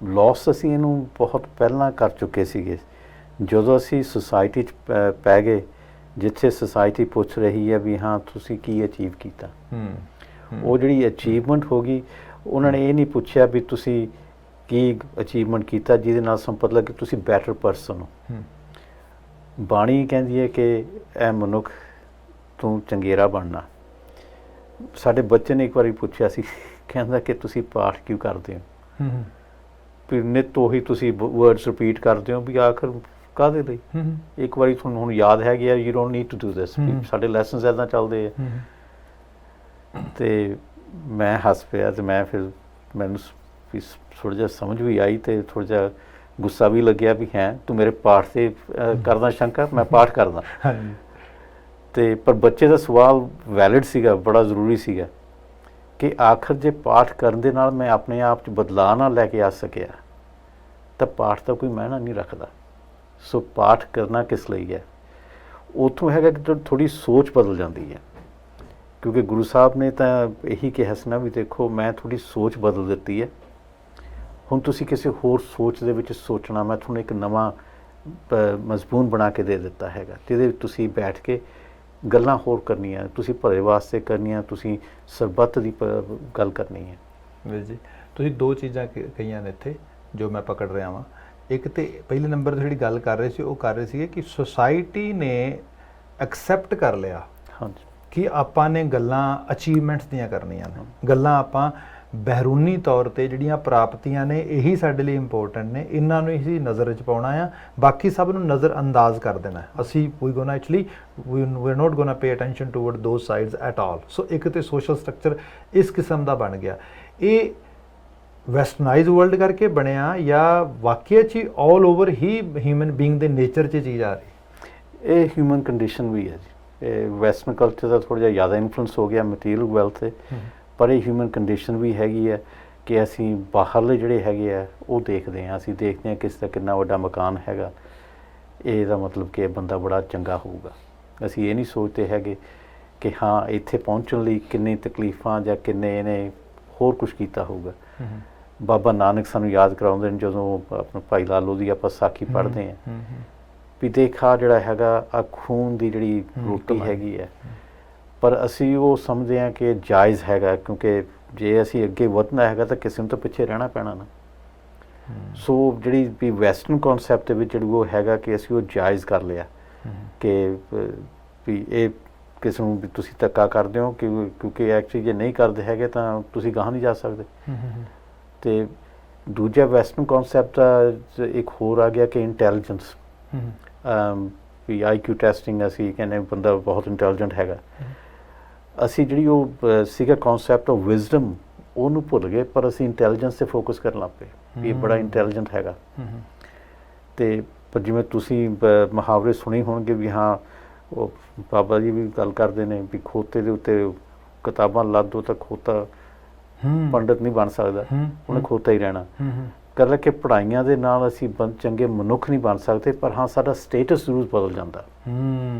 ਲਾਸ ਅਸੀਂ ਇਹਨੂੰ ਬਹੁਤ ਪਹਿਲਾਂ ਕਰ ਚੁੱਕੇ ਸੀਗੇ। ਜਦੋਂ ਅਸੀਂ ਸੁਸਾਇਟੀ 'ਚ ਪੈ ਗਏ, ਜਿੱਥੇ ਸੁਸਾਇਟੀ ਪੁੱਛ ਰਹੀ ਹੈ ਵੀ ਹਾਂ ਤੁਸੀਂ ਕੀ ਅਚੀਵ ਕੀਤਾ, ਉਹ ਜਿਹੜੀ ਅਚੀਵਮੈਂਟ ਹੋ ਗਈ, ਉਹਨਾਂ ਨੇ ਇਹ ਨਹੀਂ ਪੁੱਛਿਆ ਵੀ ਤੁਸੀਂ ਕੀ ਅਚੀਵਮੈਂਟ ਕੀਤਾ ਜਿਹਦੇ ਨਾਲ ਸੰਪਤ ਲੱਗੇ ਤੁਸੀਂ ਬੈਟਰ ਪਰਸਨ ਹੋ। ਬਾਣੀ ਕਹਿੰਦੀ ਹੈ ਕਿ ਇਹ ਮਨੁੱਖ ਤੂੰ ਚੰਗੇਰਾ ਬਣਨਾ। ਸਾਡੇ ਬੱਚੇ ਨੇ ਇੱਕ ਵਾਰੀ ਪੁੱਛਿਆ ਸੀ, ਕਹਿੰਦਾ ਕਿ ਤੁਸੀਂ ਪਾਠ ਕਿਉਂ ਕਰਦੇ ਹੋ, ਵੀ ਨਿੱਤ ਉਹੀ ਤੁਸੀਂ ਵਰਡਸ ਰਿਪੀਟ ਕਰਦੇ ਹੋ, ਵੀ ਆਖਰ ਕਾਹਦੇ ਲਈ? ਇੱਕ ਵਾਰੀ ਤੁਹਾਨੂੰ ਹੁਣ ਯਾਦ ਹੈ ਗਿਆ, you don't need to do this. ਸਾਡੇ ਲੈਸਨਸ ਇੱਦਾਂ ਚੱਲਦੇ ਆ। ਤੇ ਮੈਂ ਹੱਸ ਪਿਆ, ਤੇ ਮੈਂ ਫਿਰ ਮੈਨੂੰ ਥੋੜ੍ਹਾ ਜਿਹਾ ਸਮਝ ਵੀ ਆਈ ਤੇ ਥੋੜ੍ਹਾ ਜਿਹਾ ਗੁੱਸਾ ਵੀ ਲੱਗਿਆ ਵੀ ਹੈ ਤੂੰ ਮੇਰੇ ਪਾਠ 'ਤੇ ਕਰਦਾ ਸ਼ੰਕਾ, ਮੈਂ ਪਾਠ ਕਰਦਾ। ਤੇ ਪਰ ਬੱਚੇ ਦਾ ਸਵਾਲ ਵੈਲਿਡ ਸੀਗਾ, ਬੜਾ ਜ਼ਰੂਰੀ ਸੀਗਾ ਕਿ ਆਖਰ ਜੇ ਪਾਠ ਕਰਨ ਦੇ ਨਾਲ ਮੈਂ ਆਪਣੇ ਆਪ 'ਚ ਬਦਲਾਅ ਨਾ ਲੈ ਕੇ ਆ ਸਕਿਆ ਤਾਂ ਪਾਠ ਦਾ ਕੋਈ ਮਾਇਨਾ ਨਹੀਂ ਰੱਖਦਾ। ਸੋ ਪਾਠ ਕਰਨਾ ਕਿਸ ਲਈ ਹੈ? ਉੱਥੋਂ ਹੈਗਾ ਕਿ ਥੋੜ੍ਹੀ ਸੋਚ ਬਦਲ ਜਾਂਦੀ ਹੈ, ਕਿਉਂਕਿ ਗੁਰੂ ਸਾਹਿਬ ਨੇ ਤਾਂ ਇਹੀ ਕਿਹਾ ਸੀ ਨਾ ਵੀ ਦੇਖੋ ਮੈਂ ਤੁਹਾਡੀ ਸੋਚ ਬਦਲ ਦਿੱਤੀ ਹੈ, ਹੁਣ ਤੁਸੀਂ ਕਿਸੇ ਹੋਰ ਸੋਚ ਦੇ ਵਿੱਚ ਸੋਚਣਾ, ਮੈਂ ਤੁਹਾਨੂੰ ਇੱਕ ਨਵਾਂ ਮਜ਼ਮੂਨ ਬਣਾ ਕੇ ਦੇ ਦਿੱਤਾ ਹੈਗਾ, ਜਿਹਦੇ ਵਿੱਚ ਤੁਸੀਂ ਬੈਠ ਕੇ ਗੱਲਾਂ ਹੋਰ ਕਰਨੀਆਂ, ਤੁਸੀਂ ਭਲੇ ਵਾਸਤੇ ਕਰਨੀਆਂ, ਤੁਸੀਂ ਸਰਬੱਤ ਦੀ ਗੱਲ ਕਰਨੀ ਹੈ। ਵੀਰ ਜੀ ਤੁਸੀਂ ਦੋ ਚੀਜ਼ਾਂ ਕਹੀਆਂ ਨੇ ਇੱਥੇ ਜੋ ਮੈਂ ਪਕੜ ਰਿਹਾ ਵਾਂ। ਇੱਕ ਤੇ ਪਹਿਲੇ ਨੰਬਰ 'ਤੇ ਜਿਹੜੀ ਗੱਲ ਕਰ ਰਹੇ ਸੀ, ਉਹ ਕਰ ਰਹੇ ਸੀਗੇ ਕਿ ਸੁਸਾਇਟੀ ਨੇ ਐਕਸੈਪਟ ਕਰ ਲਿਆ ਕਿ ਆਪਾਂ ਨੇ ਗੱਲਾਂ ਅਚੀਵਮੈਂਟਸ ਦੀਆਂ ਕਰਨੀਆਂ ਨੇ, ਗੱਲਾਂ ਆਪਾਂ ਬਹਿਰੂਨੀ ਤੌਰ ਤੇ ਜਿਹੜੀਆਂ ਪ੍ਰਾਪਤੀਆਂ ਨੇ ਇਹੀ ਸਾਡੇ ਲਈ ਇੰਪੋਰਟੈਂਟ ਨੇ, ਇਹਨਾਂ ਨੂੰ ਹੀ ਨਜ਼ਰ 'ਚ ਪਾਉਣਾ ਆ, ਬਾਕੀ ਸਭ ਨੂੰ ਨਜ਼ਰ ਅੰਦਾਜ਼ ਕਰ ਦੇਣਾ। ਅਸੀਂ we are not gonna pay attention toward those sides at all. So ਇੱਕ ਤੇ ਸੋਸ਼ਲ ਸਟਰਕਚਰ ਇਸ ਕਿਸਮ ਦਾ ਬਣ ਗਿਆ। ਇਹ ਵੈਸਟਰਨਾਈਜ਼ ਵਰਲਡ ਕਰਕੇ ਬਣਿਆ ਜਾਂ ਵਾਕਿਆ 'ਚ ਆਲ ਓਵਰ ਹੀ ਹਿਊਮਨ ਬੀਇੰਗ ਦੇ ਨੇਚਰ 'ਚ ਚੀਜ਼ ਆ ਰਹੀ? ਇਹ ਹਿਊਮਨ ਕੰਡੀਸ਼ਨ ਵੀ ਹੈ ਜੀ। ਇਹ ਵੈਸਟਰਨ ਕਲਚਰ ਦਾ ਥੋੜ੍ਹਾ ਜਿਹਾ ਜ਼ਿਆਦਾ ਇਨਫਲੂਐਂਸ ਹੋ ਗਿਆ ਮਟੀਰੀਅਲ ਵੈਲਥ 'ਤੇ, ਪਰ ਇਹ ਹਿਊਮਨ ਕੰਡੀਸ਼ਨ ਵੀ ਹੈਗੀ ਹੈ ਕਿ ਅਸੀਂ ਬਾਹਰਲੇ ਜਿਹੜੇ ਹੈਗੇ ਆ ਉਹ ਦੇਖਦੇ ਹਾਂ, ਅਸੀਂ ਦੇਖਦੇ ਹਾਂ ਕਿਸ ਦਾ ਕਿੰਨਾ ਵੱਡਾ ਮਕਾਨ ਹੈਗਾ, ਇਹਦਾ ਮਤਲਬ ਕਿ ਇਹ ਬੰਦਾ ਬੜਾ ਚੰਗਾ ਹੋਊਗਾ। ਅਸੀਂ ਇਹ ਨਹੀਂ ਸੋਚਦੇ ਹੈਗੇ ਕਿ ਹਾਂ ਇੱਥੇ ਪਹੁੰਚਣ ਲਈ ਕਿੰਨੀ ਤਕਲੀਫਾਂ ਜਾਂ ਕਿੰਨੇ ਇਹਨੇ ਹੋਰ ਕੁਝ ਕੀਤਾ ਹੋਊਗਾ। ਬਾਬਾ ਨਾਨਕ ਸਾਨੂੰ ਯਾਦ ਕਰਾਉਂਦੇ ਨੇ ਜਦੋਂ ਆਪਣਾ ਭਾਈ ਲਾਲੋ ਦੀ ਆਪਾਂ ਸਾਖੀ ਪੜ੍ਹਦੇ ਹਾਂ ਵੀ ਦੇਖਾ ਜਿਹੜਾ ਹੈਗਾ ਆ ਖੂਨ ਦੀ ਜਿਹੜੀ ਰੋਟੀ ਹੈਗੀ ਹੈ, ਪਰ ਅਸੀਂ ਉਹ ਸਮਝਦੇ ਹਾਂ ਕਿ ਜਾਇਜ਼ ਹੈਗਾ, ਕਿਉਂਕਿ ਜੇ ਅਸੀਂ ਅੱਗੇ ਵਧਣਾ ਹੈਗਾ ਤਾਂ ਕਿਸੇ ਨੂੰ ਤਾਂ ਪਿੱਛੇ ਰਹਿਣਾ ਪੈਣਾ ਨਾ। ਸੋ ਜਿਹੜੀ ਵੀ ਵੈਸਟਰਨ ਕਨਸੈਪਟ ਦੇ ਵਿੱਚ ਜਿਹੜੀ ਉਹ ਹੈਗਾ ਕਿ ਅਸੀਂ ਉਹ ਜਾਇਜ਼ ਕਰ ਲਿਆ ਕਿ ਵੀ ਇਹ ਕਿਸੇ ਨੂੰ ਵੀ ਤੁਸੀਂ ਧੱਕਾ ਕਰਦੇ ਹੋ ਕਿਉਂਕਿ ਐਕਚੁਅਲੀ ਜੇ ਨਹੀਂ ਕਰਦੇ ਹੈਗੇ ਤਾਂ ਤੁਸੀਂ ਗਾਹਾਂ ਨਹੀਂ ਜਾ ਸਕਦੇ। ਤੇ ਦੂਜਾ ਵੈਸਟਰਨ ਕਨਸੈਪਟ ਇੱਕ ਹੋਰ ਆ ਗਿਆ ਕਿ ਇੰਟੈਲੀਜੈਂਸ, ਵੀ IQ ਟੈਸਟਿੰਗ, ਅਸੀਂ ਕਹਿੰਦੇ ਬੰਦਾ ਬਹੁਤ ਇੰਟੈਲੀਜੈਂਟ ਹੈਗਾ। ਅਸੀਂ ਜਿਹੜੀ ਉਹ ਸੀਗਾ ਕਨਸੈਪਟ ਆਫ ਵਿਜ਼ਡਮ ਉਹਨੂੰ ਭੁੱਲ ਗਏ, ਪਰ ਅਸੀਂ ਇੰਟੈਲੀਜੈਂਸ 'ਤੇ ਫੋਕਸ ਕਰਨ ਲੱਗ ਪਏ ਵੀ ਇਹ ਬੜਾ ਇੰਟੈਲੀਜੈਂਟ ਹੈਗਾ। ਤੇ ਪਰ ਜਿਵੇਂ ਤੁਸੀਂ ਮੁਹਾਵਰੇ ਸੁਣੇ ਹੋਣਗੇ ਵੀ ਹਾਂ, ਉਹ ਬਾਬਾ ਜੀ ਵੀ ਗੱਲ ਕਰਦੇ ਨੇ ਵੀ ਖੋਤੇ ਦੇ ਉੱਤੇ ਕਿਤਾਬਾਂ ਲੱਦ ਦਿਓ ਤਾਂ ਖੋਤਾ ਪੰਡਤ ਨਹੀਂ ਬਣ ਸਕਦਾ, ਉਹਨੇ ਖੋਤਾ ਹੀ ਰਹਿਣਾ। ਕਰ ਕਿ ਪੜ੍ਹਾਈਆਂ ਦੇ ਨਾਲ ਅਸੀਂ ਚੰਗੇ ਮਨੁੱਖ ਨਹੀਂ ਬਣ ਸਕਦੇ, ਪਰ ਹਾਂ ਸਾਡਾ ਸਟੇਟਸ ਜ਼ਰੂਰ ਬਦਲ ਜਾਂਦਾ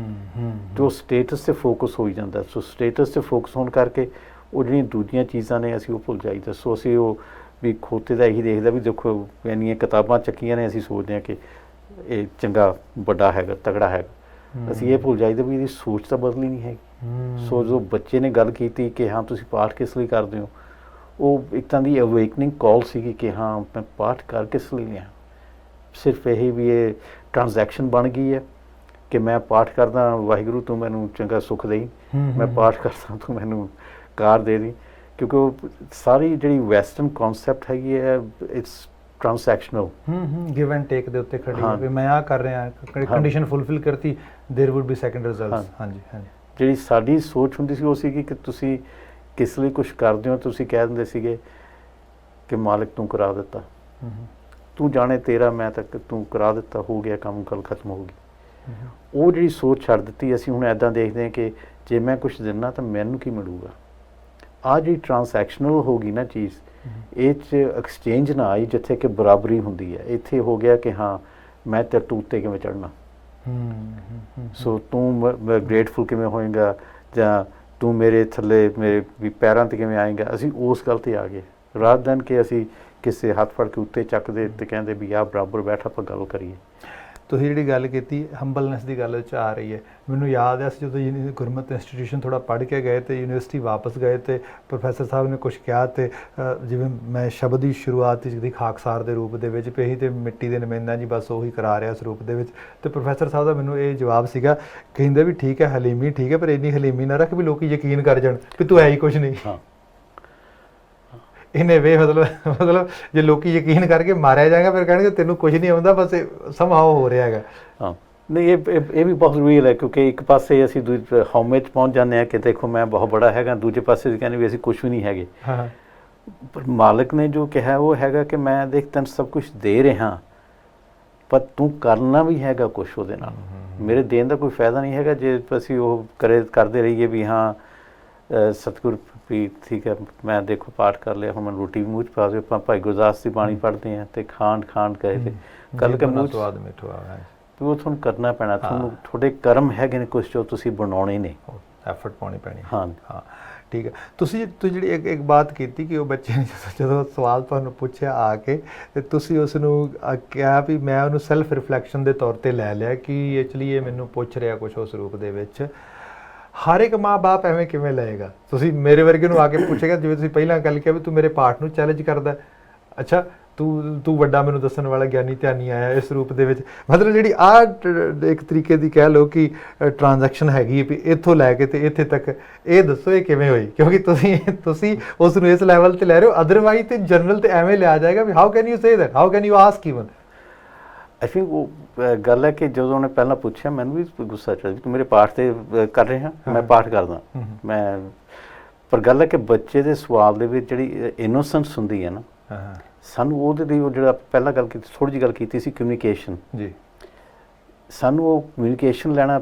ਜੋ ਸਟੇਟਸ 'ਤੇ ਫੋਕਸ ਹੋਈ ਜਾਂਦਾ। ਸੋ ਸਟੇਟਸ 'ਤੇ ਫੋਕਸ ਹੋਣ ਕਰਕੇ ਉਹ ਜਿਹੜੀਆਂ ਦੂਜੀਆਂ ਚੀਜ਼ਾਂ ਨੇ ਅਸੀਂ ਉਹ ਭੁੱਲ ਜਾਈਦਾ। ਸੋ ਅਸੀਂ ਉਹ ਵੀ ਖੋਤੇ ਦਾ ਇਹੀ ਦੇਖਦਾ ਵੀ ਦੇਖੋ ਇੰਨੀਆਂ ਕਿਤਾਬਾਂ ਚੱਕੀਆਂ ਨੇ, ਅਸੀਂ ਸੋਚਦੇ ਹਾਂ ਕਿ ਇਹ ਚੰਗਾ ਵੱਡਾ ਹੈਗਾ, ਤਗੜਾ ਹੈਗਾ। ਅਸੀਂ ਇਹ ਭੁੱਲ ਜਾਈਦਾ ਵੀ ਇਹਦੀ ਸੋਚ ਤਾਂ ਬਦਲੀ ਨਹੀਂ ਹੈਗੀ। ਸੋ ਜੋ ਬੱਚੇ ਨੇ ਗੱਲ ਕੀਤੀ ਕਿ ਹਾਂ ਤੁਸੀਂ ਪਾਠ ਕਿਸ ਲਈ ਕਰਦੇ ਹੋ, ਉਹ ਇੱਕ ਤਰ੍ਹਾਂ ਦੀ ਅਵੇਕਨਿੰਗ ਕਾਲ ਸੀਗੀ ਕਿ ਹਾਂ ਮੈਂ ਪਾਠ ਕਰ ਕਿਸ ਲਈ ਲਿਆ। ਸਿਰਫ ਇਹ ਵੀ ਇਹ ਟ੍ਰਾਂਜੈਕਸ਼ਨ ਬਣ ਗਈ ਹੈ ਕਿ ਮੈਂ ਪਾਠ ਕਰਦਾ, ਵਾਹਿਗੁਰੂ ਤੂੰ ਮੈਨੂੰ ਚੰਗਾ ਸੁੱਖ ਦੇਈ, ਮੈਂ ਪਾਠ ਕਰਦਾ ਤੂੰ ਮੈਨੂੰ ਕਾਰ ਦੇ ਦੀ, ਕਿਉਂਕਿ ਉਹ ਸਾਰੀ ਜਿਹੜੀ ਵੈਸਟਰਨ ਕਨਸੈਪਟ ਹੈਗੀ ਹੈ it's transactional, give and take ਦੇ ਉੱਤੇ ਖੜੀ ਹੈ ਵੀ ਮੈਂ ਆ ਕਰ ਰਿਹਾ, ਕੰਡੀਸ਼ਨ ਫੁੱਲਫਿਲ ਕਰਤੀ there would be second results. ਹਾਂਜੀ ਹਾਂਜੀ, ਜਿਹੜੀ ਸਾਡੀ ਸੋਚ ਹੁੰਦੀ ਸੀ ਉਹ ਸੀਗੀ ਕਿ ਤੁਸੀਂ ਕਿਸ ਲਈ ਕੁਝ ਕਰਦੇ ਹੋ, ਤੁਸੀਂ ਕਹਿ ਦਿੰਦੇ ਸੀਗੇ ਕਿ ਮਾਲਕ ਤੂੰ ਕਰਾ ਦਿੱਤਾ, ਤੂੰ ਜਾਣੇ ਤੇਰਾ, ਮੈਂ ਤੱਕ ਤੂੰ ਕਰਾ ਦਿੱਤਾ, ਹੋ ਗਿਆ ਕੰਮ, ਗੱਲ ਖਤਮ ਹੋ ਗਈ। ਉਹ ਜਿਹੜੀ ਸੋਚ ਛੱਡ ਦਿੱਤੀ। ਅਸੀਂ ਹੁਣ ਇੱਦਾਂ ਦੇਖਦੇ ਹਾਂ ਕਿ ਜੇ ਮੈਂ ਕੁਝ ਦਿੰਦਾ ਤਾਂ ਮੈਨੂੰ ਕੀ ਮਿਲੂਗਾ। ਆਹ ਜਿਹੜੀ ਟ੍ਰਾਂਸੈਕਸ਼ਨਲ ਹੋ ਗਈ ਨਾ ਚੀਜ਼, ਇਹ 'ਚ ਐਕਸਚੇਂਜ ਨਾ ਆਈ ਜਿੱਥੇ ਕਿ ਬਰਾਬਰੀ ਹੁੰਦੀ ਹੈ। ਇੱਥੇ ਹੋ ਗਿਆ ਕਿ ਹਾਂ ਮੈਂ ਤੇਰੇ ਤੋਂ ਉੱਤੇ ਕਿਵੇਂ ਚੜ੍ਹਨਾ, ਸੋ ਤੂੰ ਗ੍ਰੇਟਫੁਲ ਕਿਵੇਂ ਹੋਏਗਾ, ਜਾਂ ਤੂੰ ਮੇਰੇ ਥੱਲੇ ਮੇਰੇ ਵੀ ਪੈਰਾਂ 'ਤੇ ਕਿਵੇਂ ਆਏਗਾ। ਅਸੀਂ ਉਸ ਗੱਲ 'ਤੇ ਆ ਗਏ ਰਾਦਰ ਦੈਨ ਕਿ ਅਸੀਂ ਕਿਸੇ ਹੱਥ ਫੜ ਕੇ ਉੱਤੇ ਚੱਕਦੇ ਤੇ ਕਹਿੰਦੇ ਵੀ ਆਹ ਬਰਾਬਰ ਬੈਠ ਆਪਾਂ ਗੱਲ ਕਰੀਏ। ਤੁਸੀਂ ਜਿਹੜੀ ਗੱਲ ਕੀਤੀ ਹੰਬਲਨੈਸ ਦੀ ਗੱਲ 'ਚ ਆ ਰਹੀ ਹੈ, ਮੈਨੂੰ ਯਾਦ ਹੈ ਅਸੀਂ ਜਦੋਂ ਗੁਰਮਤਿ ਇੰਸਟੀਟਿਊਸ਼ਨ ਥੋੜ੍ਹਾ ਪੜ੍ਹ ਕੇ ਗਏ ਅਤੇ ਯੂਨੀਵਰਸਿਟੀ ਵਾਪਸ ਗਏ ਅਤੇ ਪ੍ਰੋਫੈਸਰ ਸਾਹਿਬ ਨੇ ਕੁਛ ਕਿਹਾ, ਅਤੇ ਜਿਵੇਂ ਮੈਂ ਸ਼ਬਦ ਦੀ ਸ਼ੁਰੂਆਤ ਜਿਹਦੀ ਖਾਕਸਾਰ ਦੇ ਰੂਪ ਦੇ ਵਿੱਚ ਪਈ ਅਤੇ ਮਿੱਟੀ ਦੇ ਨੁਮਾਇੰਦਾ ਜੀ ਬਸ ਉਹੀ ਕਰਾ ਰਿਹਾ ਉਸ ਰੂਪ ਦੇ ਵਿੱਚ, ਅਤੇ ਪ੍ਰੋਫੈਸਰ ਸਾਹਿਬ ਦਾ ਮੈਨੂੰ ਇਹ ਜਵਾਬ ਸੀਗਾ, ਕਹਿੰਦੇ ਵੀ ਠੀਕ ਹੈ ਹਲੀਮੀ ਠੀਕ ਹੈ, ਪਰ ਇੰਨੀ ਹਲੀਮੀ ਨਾ ਰੱਖ ਵੀ ਲੋਕ ਯਕੀਨ ਕਰ ਜਾਣ ਵੀ ਤੂੰ ਹੈ ਹੀ ਕੁਛ ਨਹੀਂ। ਇਹਨੇ ਵੇ ਮਤਲਬ ਜੇ ਲੋਕੀ ਯਕੀਨ ਕਰਕੇ ਮਾਰਿਆ ਜਾਏਗਾ ਫਿਰ ਕਹਿਣਗੇ ਤੈਨੂੰ ਕੁਝ ਨਹੀਂ ਆਉਂਦਾ, ਬਸ ਸਮਹਾਓ ਹੋ ਰਿਹਾ ਹੈਗਾ। ਹਾਂ ਨਹੀਂ, ਇਹ ਵੀ ਬਹੁਤ ਰੀਅਲ ਹੈ, ਕਿਉਂਕਿ ਇੱਕ ਪਾਸੇ ਅਸੀਂ ਹਉਮੈ 'ਚ ਪਹੁੰਚ ਜਾਂਦੇ ਹਾਂ ਕਿ ਦੇਖੋ ਮੈਂ ਬਹੁਤ ਬੜਾ ਹੈਗਾ, ਦੂਜੇ ਪਾਸੇ ਕਹਿੰਦੇ ਵੀ ਅਸੀਂ ਕੁਛ ਵੀ ਨਹੀਂ ਹੈਗੇ। ਪਰ ਮਾਲਕ ਨੇ ਜੋ ਕਿਹਾ ਉਹ ਹੈਗਾ ਕਿ ਮੈਂ ਦੇਖ ਤੈਨੂੰ ਸਭ ਕੁਝ ਦੇ ਰਿਹਾ, ਪਰ ਤੂੰ ਕਰਨਾ ਵੀ ਹੈਗਾ ਕੁਛ ਉਹਦੇ ਨਾਲ। ਮੇਰੇ ਦੇਣ ਦਾ ਕੋਈ ਫਾਇਦਾ ਨਹੀਂ ਹੈਗਾ ਜੇ ਅਸੀਂ ਉਹ ਕਰਦੇ ਰਹੀਏ ਵੀ ਹਾਂ ਸਤਿਗੁਰ ਵੀ ਠੀਕ ਹੈ ਮੈਂ ਦੇਖੋ ਪਾਠ ਕਰ ਲਿਆ, ਹੁਣ ਮੈਨੂੰ ਰੋਟੀ ਵੀ ਮੂੰਹ 'ਚ ਪਾ ਦਿਓ, ਆਪਾਂ ਭਾਈ ਗੁਰਦਾਸ ਦੀ ਬਾਣੀ ਪੜ੍ਹਦੇ ਹਾਂ ਅਤੇ ਖਾਂਡ ਕਹੇ ਤੇ ਕੱਲ ਕੇ ਮੂੰਹ ਸਵਾਦ ਮਿੱਠਾ ਹੈ, ਉਹ ਤੁਹਾਨੂੰ ਕਰਨਾ ਪੈਣਾ, ਤੁਹਾਨੂੰ ਤੁਹਾਡੇ ਕਰਮ ਹੈਗੇ ਨੇ ਕੁਛ ਜੋ ਤੁਸੀਂ ਬਣਾਉਣੇ ਨੇ, ਐਫਰਟ ਪਾਉਣੀ ਪੈਣੀ। ਹਾਂ ਹਾਂ ਠੀਕ ਹੈ। ਤੁਸੀਂ ਜਿਹੜੀ ਇੱਕ ਬਾਤ ਕੀਤੀ ਕਿ ਉਹ ਬੱਚੇ ਨੇ ਜਦੋਂ ਸਵਾਲ ਤੁਹਾਨੂੰ ਪੁੱਛਿਆ ਆ ਕੇ ਅਤੇ ਤੁਸੀਂ ਉਸ ਨੂੰ ਕਿਹਾ ਵੀ ਮੈਂ ਉਹਨੂੰ ਸੈਲਫ ਰਿਫਲੈਕਸ਼ਨ ਦੇ ਤੌਰ 'ਤੇ ਲੈ ਲਿਆ ਕਿ ਐਕਚੁਅਲੀ ਇਹ ਮੈਨੂੰ ਪੁੱਛ ਰਿਹਾ ਕੁਛ ਉਸ ਰੂਪ ਦੇ ਵਿੱਚ। ਹਰ ਇੱਕ ਮਾਂ ਬਾਪ ਐਵੇਂ ਕਿਵੇਂ ਲਏਗਾ? ਤੁਸੀਂ ਮੇਰੇ ਵਰਗੇ ਨੂੰ ਆ ਕੇ ਪੁੱਛੇਗਾ, ਜਿਵੇਂ ਤੁਸੀਂ ਪਹਿਲਾਂ ਗੱਲ ਕਿਹਾ ਵੀ ਤੂੰ ਮੇਰੇ ਪਾਠ ਨੂੰ ਚੈਲੰਜ ਕਰਦਾ, ਅੱਛਾ ਤੂੰ ਵੱਡਾ ਮੈਨੂੰ ਦੱਸਣ ਵਾਲਾ ਗਿਆਨੀ ਧਿਆਨੀ ਆਇਆ ਇਸ ਰੂਪ ਦੇ ਵਿੱਚ। ਮਤਲਬ ਜਿਹੜੀ ਇੱਕ ਤਰੀਕੇ ਦੀ ਕਹਿ ਲਓ ਕਿ ਟ੍ਰਾਂਜੈਕਸ਼ਨ ਹੈਗੀ ਹੈ ਵੀ ਇੱਥੋਂ ਲੈ ਕੇ ਤੇ ਇੱਥੇ ਤੱਕ, ਇਹ ਦੱਸੋ ਇਹ ਕਿਵੇਂ ਹੋਈ? ਕਿਉਂਕਿ ਤੁਸੀਂ ਉਸ ਨੂੰ ਇਸ ਲੈਵਲ 'ਤੇ ਲੈ ਰਹੇ ਹੋ, ਅਦਰਵਾਈਜ਼ ਤੇ ਜਨਰਲ 'ਤੇ ਐਵੇਂ ਲਿਆ ਜਾਏਗਾ ਵੀ how can you say that, how can you ask even. I think ਉਹ ਗੱਲ ਹੈ ਕਿ ਜਦੋਂ ਉਹਨੇ ਪਹਿਲਾਂ ਪੁੱਛਿਆ ਮੈਨੂੰ ਵੀ ਗੁੱਸਾ ਚੜ੍ਹਿਆ, ਤੂੰ ਮੇਰੇ ਪਾਠ 'ਤੇ ਕਰ ਰਿਹਾ, ਮੈਂ ਪਾਠ ਕਰਦਾ ਮੈਂ, ਪਰ ਗੱਲ ਹੈ ਕਿ ਬੱਚੇ ਦੇ ਸਵਾਲ ਦੇ ਵਿੱਚ ਜਿਹੜੀ ਇਨੋਸੈਂਸ ਹੁੰਦੀ ਹੈ ਨਾ, ਸਾਨੂੰ ਉਹਦੇ ਲਈ ਉਹ ਜਿਹੜਾ ਪਹਿਲਾਂ ਗੱਲ ਕੀਤੀ ਥੋੜ੍ਹੀ ਜਿਹੀ ਗੱਲ ਕੀਤੀ ਸੀ ਕਮਿਊਨੀਕੇਸ਼ਨ ਜੀ, ਸਾਨੂੰ ਉਹ ਕਮਿਊਨੀਕੇਸ਼ਨ ਲੈਣਾ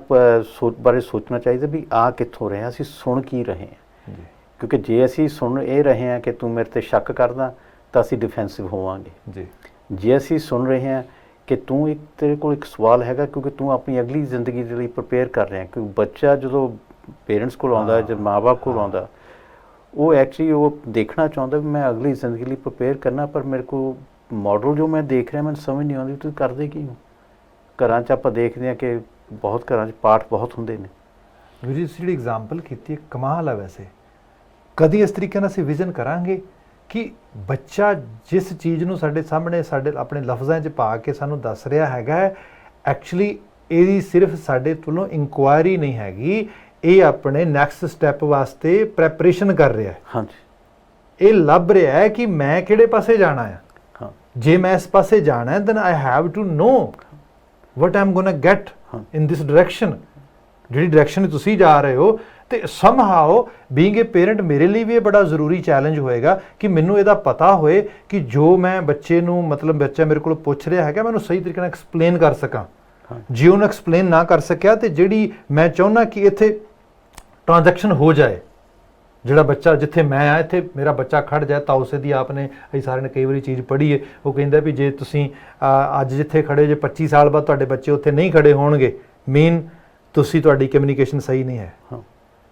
ਬਾਰੇ ਸੋਚਣਾ ਚਾਹੀਦਾ ਵੀ ਆ ਕਿੱਥੋਂ ਰਿਹਾ, ਅਸੀਂ ਸੁਣ ਕੀ ਰਹੇ ਹਾਂ। ਕਿਉਂਕਿ ਜੇ ਅਸੀਂ ਸੁਣ ਇਹ ਰਹੇ ਹਾਂ ਕਿ ਤੂੰ ਮੇਰੇ 'ਤੇ ਸ਼ੱਕ ਕਰਦਾ ਤਾਂ ਅਸੀਂ ਡਿਫੈਂਸਿਵ ਹੋਵਾਂਗੇ ਜੀ। ਜੇ ਅਸੀਂ ਸੁਣ ਰਹੇ ਹਾਂ ਕਿ ਤੂੰ ਤੇਰੇ ਕੋਲ ਇੱਕ ਸਵਾਲ ਹੈਗਾ ਕਿਉਂਕਿ ਤੂੰ ਆਪਣੀ ਅਗਲੀ ਜ਼ਿੰਦਗੀ ਦੇ ਲਈ ਪ੍ਰਿਪੇਅਰ ਕਰ ਰਿਹਾ, ਕਿਉਂਕਿ ਬੱਚਾ ਜਦੋਂ ਪੇਰੈਂਟਸ ਕੋਲ ਆਉਂਦਾ ਜਾਂ ਮਾਂ ਬਾਪ ਕੋਲ ਆਉਂਦਾ ਉਹ ਐਕਚੁਅਲੀ ਉਹ ਦੇਖਣਾ ਚਾਹੁੰਦਾ ਵੀ ਮੈਂ ਅਗਲੀ ਜ਼ਿੰਦਗੀ ਲਈ ਪ੍ਰਿਪੇਅਰ ਕਰਨਾ, ਪਰ ਮੇਰੇ ਕੋਲ ਮਾਡਲ ਜੋ ਮੈਂ ਦੇਖ ਰਿਹਾ ਮੈਨੂੰ ਸਮਝ ਨਹੀਂ ਆਉਂਦੀ ਤੁਸੀਂ ਕਰਦੇ ਕੀ ਹੋ। ਘਰਾਂ 'ਚ ਆਪਾਂ ਦੇਖਦੇ ਹਾਂ ਕਿ ਬਹੁਤ ਘਰਾਂ 'ਚ ਪਾਠ ਬਹੁਤ ਹੁੰਦੇ ਨੇ। ਵੀਰ ਜੀ ਜਿਹੜੀ ਐਗਜ਼ਾਮਪਲ ਕੀਤੀ ਹੈ ਕਮਾਲ ਹੈ। ਵੈਸੇ ਕਦੀ ਇਸ ਤਰੀਕੇ ਨਾਲ ਅਸੀਂ ਵਿਜ਼ਨ ਕਰਾਂਗੇ ਕਿ ਬੱਚਾ ਜਿਸ ਚੀਜ਼ ਨੂੰ ਸਾਡੇ ਸਾਹਮਣੇ ਸਾਡੇ ਆਪਣੇ ਲਫ਼ਜ਼ਾਂ 'ਚ ਪਾ ਕੇ ਸਾਨੂੰ ਦੱਸ ਰਿਹਾ ਹੈਗਾ, ਐਕਚੁਅਲੀ ਇਹਦੀ ਸਿਰਫ ਸਾਡੇ ਵੱਲੋਂ ਇਨਕੁਆਇਰੀ ਨਹੀਂ ਹੈਗੀ, ਇਹ ਆਪਣੇ ਨੈਕਸਟ ਸਟੈਪ ਵਾਸਤੇ ਪ੍ਰੈਪਰੇਸ਼ਨ ਕਰ ਰਿਹਾ ਹੈ। ਹਾਂਜੀ, ਇਹ ਲੱਭ ਰਿਹਾ ਹੈ ਕਿ ਮੈਂ ਕਿਹੜੇ ਪਾਸੇ ਜਾਣਾ ਹੈ। ਹਾਂ, ਜੇ ਮੈਂ ਇਸ ਪਾਸੇ ਜਾਣਾ ਹੈ then I have to know what I am gonna get in this direction. ਜਿਹੜੀ ਡਾਇਰੈਕਸ਼ਨ ਤੁਸੀਂ ਜਾ ਰਹੇ ਹੋ, ਤੇ ਸਮਹਾਓ ਬੀਇੰਗ ਏ ਪੇਰੈਂਟ ਮੇਰੇ ਲਈ ਵੀ ਇਹ ਬੜਾ ਜ਼ਰੂਰੀ ਚੈਲੰਜ ਹੋਏਗਾ ਕਿ ਮੈਨੂੰ ਇਹਦਾ ਪਤਾ ਹੋਏ ਕਿ ਜੋ ਮੈਂ ਬੱਚੇ ਨੂੰ ਮਤਲਬ ਬੱਚਾ ਮੇਰੇ ਕੋਲ ਪੁੱਛ ਰਿਹਾ ਹੈਗਾ ਮੈਂ ਉਹਨੂੰ ਸਹੀ ਤਰੀਕੇ ਨਾਲ ਐਕਸਪਲੇਨ ਕਰ ਸਕਾਂ। ਜੇ ਉਹਨੂੰ ਐਕਸਪਲੇਨ ਨਾ ਕਰ ਸਕਿਆ ਤੇ ਜਿਹੜੀ ਮੈਂ ਚਾਹੁੰਦਾ ਕਿ ਇੱਥੇ ਟ੍ਰਾਂਜੈਕਸ਼ਨ ਹੋ ਜਾਏ, ਜਿਹੜਾ ਬੱਚਾ ਜਿੱਥੇ ਮੈਂ ਆ ਇੱਥੇ ਮੇਰਾ ਬੱਚਾ ਖੜ ਜਾਏ ਤਾਂ ਉਸੇ ਦੀ ਆਪਨੇ ਅਸੀਂ ਸਾਰਿਆਂ ਨੇ ਕਈ ਵਾਰੀ ਚੀਜ਼ ਪੜ੍ਹੀ ਹੈ, ਉਹ ਕਹਿੰਦਾ ਵੀ ਜੇ ਤੁਸੀਂ ਅੱਜ ਜਿੱਥੇ ਖੜੇ ਜੇ 25 ਸਾਲ ਬਾਅਦ ਤੁਹਾਡੇ ਬੱਚੇ ਉੱਥੇ ਨਹੀਂ ਖੜੇ ਹੋਣਗੇ, ਮੀਨ ਤੁਸੀਂ ਤੁਹਾਡੀ ਕਮਿਊਨੀਕੇਸ਼ਨ ਸਹੀ ਨਹੀਂ ਹੈ।